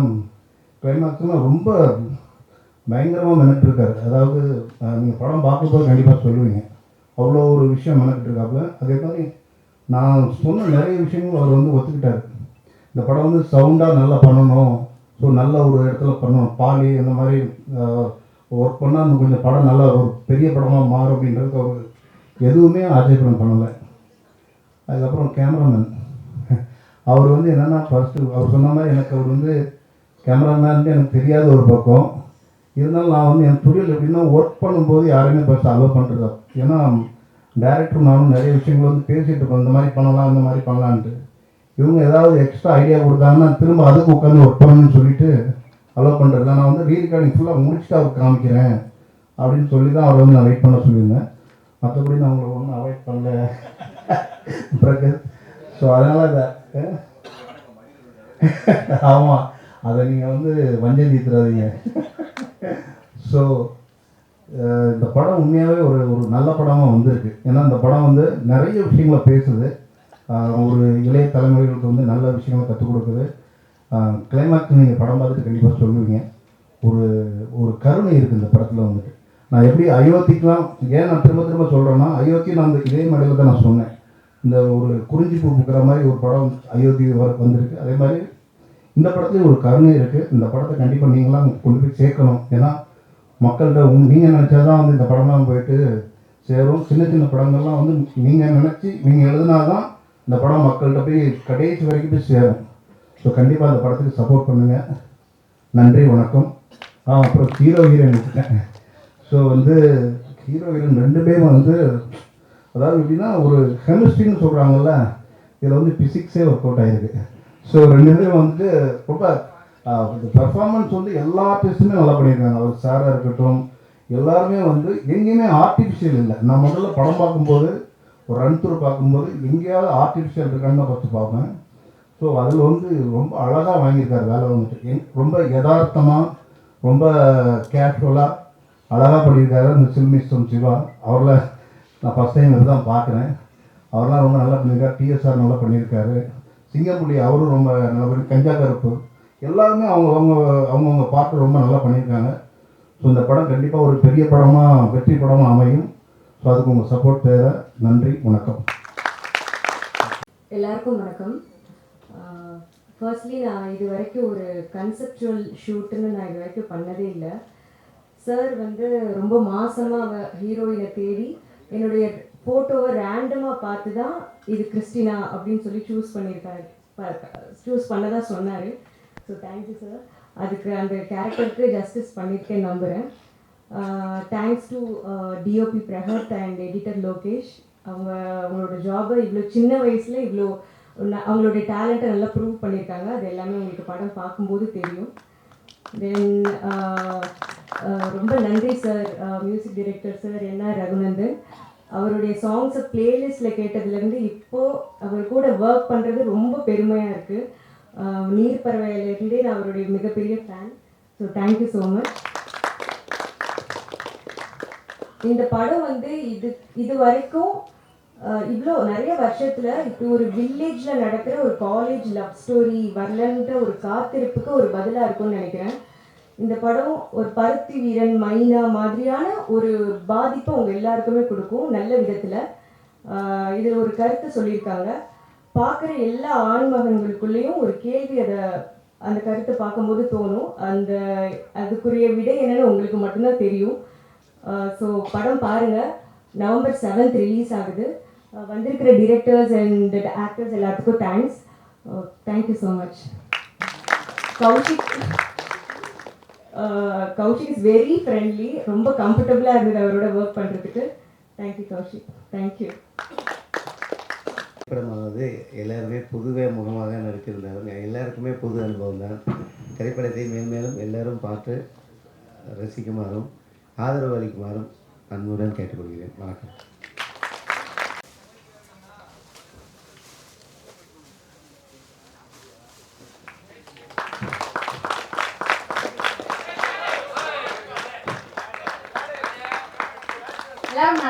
கிளைமேக்ஸ்லாம் ரொம்ப பயங்கரமாக மெனக்கிட்டுருக்காரு. அதாவது நீங்கள் படம் பார்க்கும்போது கண்டிப்பாக சொல்லுவீங்க, அவ்வளோ ஒரு விஷயம் மெனக்கிட்டுருக்காப்புல. அதே மாதிரி நான் சொன்ன நிறைய விஷயங்கள் அவர் ஒத்துக்கிட்டார். இந்த படம் சவுண்டாக நல்லா பண்ணணும், ஸோ நல்ல ஒரு இடத்துல பண்ணணும், பாலி அந்த மாதிரி ஒர்க் பண்ணால் இன்னும் கொஞ்சம் படம் நல்லா ஒரு பெரிய படமாக மாறும் அப்படின்றதுக்கு அவர் எதுவுமே ஆட்சேபனம் பண்ணலை. அதுக்கப்புறம் கேமராமேன் அவர் வந்து என்னென்னா ஃபஸ்ட்டு அவர் சொன்ன மாதிரி எனக்கு அவர் வந்து கேமராமேன் எனக்கு தெரியாத ஒரு பக்கம். இருந்தாலும் நான் வந்து என் தொழில் எப்படின்னா ஒர்க் பண்ணும்போது யாரையுமே ஃபஸ்ட்டு அலோவ் பண்ணுறது. ஏன்னா டேரக்டர் நானும் நிறைய விஷயங்கள் வந்து பேசிகிட்டு இருக்கோம், இந்த மாதிரி பண்ணலாம் இந்த மாதிரி பண்ணலான்ட்டு. இவங்க ஏதாவது எக்ஸ்ட்ரா ஐடியா கொடுத்தாங்கன்னா திரும்ப அதுக்கு உட்காந்து ஒர்க் பண்ணணும்னு சொல்லிட்டு அலோவ் பண்ணுறது. நான் வந்து ரீரெக்கார்டிங் ஃபுல்லாக முடிச்சுட்டு அவருக்கு காமிக்கிறேன் அப்படின்னு சொல்லி தான் அவரை வந்து நான் வெயிட் பண்ண சொல்லியிருந்தேன். மற்றபடி நான் உங்களை ஒன்றும் அவாய்ட் பண்ணல பிரகத். ஸோ அதனால் இதை ஆமாம், அதை நீங்கள் வந்து வஞ்சம் தீர்த்துறாதீங்க. ஸோ இந்த படம் உண்மையாகவே ஒரு ஒரு நல்ல படமாக வந்திருக்கு. ஏன்னா இந்த படம் வந்து நிறைய விஷயங்களை பேசுது, ஒரு இளைய தலைமுறைகளுக்கு வந்து நல்ல விஷயங்களை கற்றுக் கொடுக்குது. கிளைமேக்ஸ் நீங்கள் படம் பார்த்துட்டு கண்டிப்பாக சொல்லுவீங்க. ஒரு ஒரு கருணை இருக்குது இந்த படத்தில் வந்துட்டு. நான் எப்படி அயோத்திக்கெலாம் ஏன் நான் திரும்ப திரும்ப சொல்கிறேன்னா, அயோத்தி நான் அந்த இதே மேடையில் தான் நான் சொன்னேன். இந்த ஒரு குறிஞ்சி பூ பூக்கிற மாதிரி ஒரு படம் அயோத்தி வந்திருக்கு. அதே மாதிரி இந்த படத்துலேயும் ஒரு கருணை இருக்குது. இந்த படத்தை கண்டிப்பாக நீங்களாம் கொண்டு போய் சேர்க்கணும். ஏன்னா மக்கள்கிட்ட நீங்கள் நினச்சா தான் வந்து இந்த படம்லாம் போயிட்டு சேரும். சின்ன சின்ன படங்கள்லாம் வந்து நீங்கள் நினச்சி நீங்கள் எழுதினா தான் இந்த படம் மக்கள்கிட்ட போய் கடைசி வரைக்கும் போய் சேரும். ஸோ கண்டிப்பாக அந்த படத்துக்கு சப்போர்ட் பண்ணுங்கள். நன்றி, வணக்கம். அப்புறம் ஹீரோ ஹீரோயின் வச்சுட்டேன். ஸோ வந்து ஹீரோ ஹீரோயின் ரெண்டு பேரும் வந்து அதாவது எப்படின்னா ஒரு கெமிஸ்ட்ரின்னு சொல்கிறாங்கல்ல, இதில் வந்து ஃபிசிக்ஸே ஒர்க் அவுட் ஆகிருக்கு. ஸோ ரெண்டு பேரும் வந்துட்டு ரொம்ப பெர்ஃபார்மன்ஸ் வந்து எல்லா ஆர்டிஸ்ட்டுமே நல்லா பண்ணியிருக்காங்க. அவர் சாராக இருக்கட்டும், எல்லாருமே வந்து எங்கேயுமே ஆர்டிஃபிஷியல் இல்லை. நான் முதல்ல படம் பார்க்கும்போது ஒரு ரன் த்ரூ பார்க்கும்போது எங்கேயாவது ஆர்டிஃபிஷியல் இருக்கான்னு தான் ஃபஸ்ட்டு பார்ப்பேன். ஸோ அதில் வந்து ரொம்ப அழகாக வாங்கியிருக்காரு வேலை வந்துட்டு. ரொம்ப யதார்த்தமாக ரொம்ப கேஷுவலாக அழகாக பண்ணியிருக்காரு அந்த சில்மிஸ்டம் சிவா. அவரில் நான் ஃபஸ்ட் டைம் இதுதான் பார்க்குறேன். அவரெலாம் ரொம்ப நல்லா பண்ணியிருக்காரு. டிஎஸ்ஆர் நல்லா பண்ணியிருக்காரு. சிங்கம்புலி அவரும் ரொம்ப நல்லா பண்ணி, கஞ்சா கருப்பு எல்லாருமே அவங்கவுங்க பாட்டு ரொம்ப நல்லா பண்ணியிருக்காங்க. ஸோ இந்த படம் கண்டிப்பாக ஒரு பெரிய படமாக வெற்றி படமாக அமையும். ஸோ அதுக்கு உங்கள் சப்போர்ட் தேவை. நன்றி, வணக்கம். எல்லாருக்கும் வணக்கம். ஃபர்ஸ்ட்லி நான் இது வரைக்கும் ஒரு கன்செப்சுவல் ஷூட்டுன்னு நான் இது வரைக்கும் பண்ணதே இல்லை. சார் வந்து ரொம்ப மாசமாக ஹீரோயினை தேடி என்னுடைய ஃபோட்டோவை ரேண்டமாக பார்த்து தான் இது கிறிஸ்டினா அப்படின்னு சொல்லி சூஸ் பண்ணதான் சொன்னார். So thank you sir. அதுக்கு அந்த கேரக்டருக்கு ஜஸ்டிஸ் பண்ணியிருக்கேன் நம்புகிறேன். Thanks to DOP Pragath and editor Lokesh. அவங்களோட ஜாபை இவ்வளோ சின்ன வயசில் இவ்வளோ அவங்களுடைய டேலண்ட்டை நல்லா ப்ரூவ் பண்ணியிருக்காங்க. அது எல்லாமே உங்களுக்கு படம் பார்க்கும்போது தெரியும். தென் ரொம்ப நன்றி sir, music director sir NR Raghunandan. அவருடைய சாங்ஸை பிளேலிஸ்ட்டில் கேட்டதுலேருந்து இப்போது அவர் கூட ஒர்க் பண்ணுறது ரொம்ப பெருமையாக இருக்குது. நீர் பறவையிலேருந்தே நான் அவருடைய மிகப்பெரிய fan. So thank you so much. இந்த படம் வந்து இது வரைக்கும் இவ்வளோ நிறைய வருஷத்தில் இப்போ ஒரு வில்லேஜில் நடக்கிற ஒரு காலேஜ் லவ் ஸ்டோரி வரலன்ற ஒரு காத்திருப்புக்கு ஒரு பதிலாக இருக்கும்னு நினைக்கிறேன். இந்த படம் ஒரு பருத்தி வீரன் மைனா மாதிரியான ஒரு பாதிப்பை உங்கள் எல்லாருக்குமே கொடுக்கும் நல்ல விதத்தில். இதில் ஒரு கருத்து சொல்லியிருக்காங்க. பார்க்குற எல்லா ஆண்மகன்களுக்குள்ளேயும் ஒரு கேள்வி அந்த கருத்தை பார்க்கும்போது தோணும். அதுக்குரிய விடை என்னன்னு உங்களுக்கு மட்டும்தான் தெரியும். ஸோ படம் பாருங்கள். November 7th ரிலீஸ் ஆகுது. வந்திருக்கிற டிரெக்டர்ஸ் அண்ட் ஆக்டர்ஸ் எல்லாத்துக்கும் thanks. Thank you so much. Kaushik is very friendly. ரொம்ப கம்ஃபர்டபுளாக இருந்தது அவரோட ஒர்க் பண்ணுறதுக்கு. தேங்க்யூ கௌஷிக். தேங்க்யூ. திரைப்படமானது எல்லாருமே புதுவே முகமாக நடித்திருந்தாங்க. எல்லாருக்குமே புது அனுபவம் தான். திரைப்படத்தை மேன்மேலும் எல்லாரும் பார்த்து ரசிக்குமாறும் ஆதரவு அளிக்குமாறும் அன்புடன் கேட்டுக்கொள்கிறேன். வணக்கம்.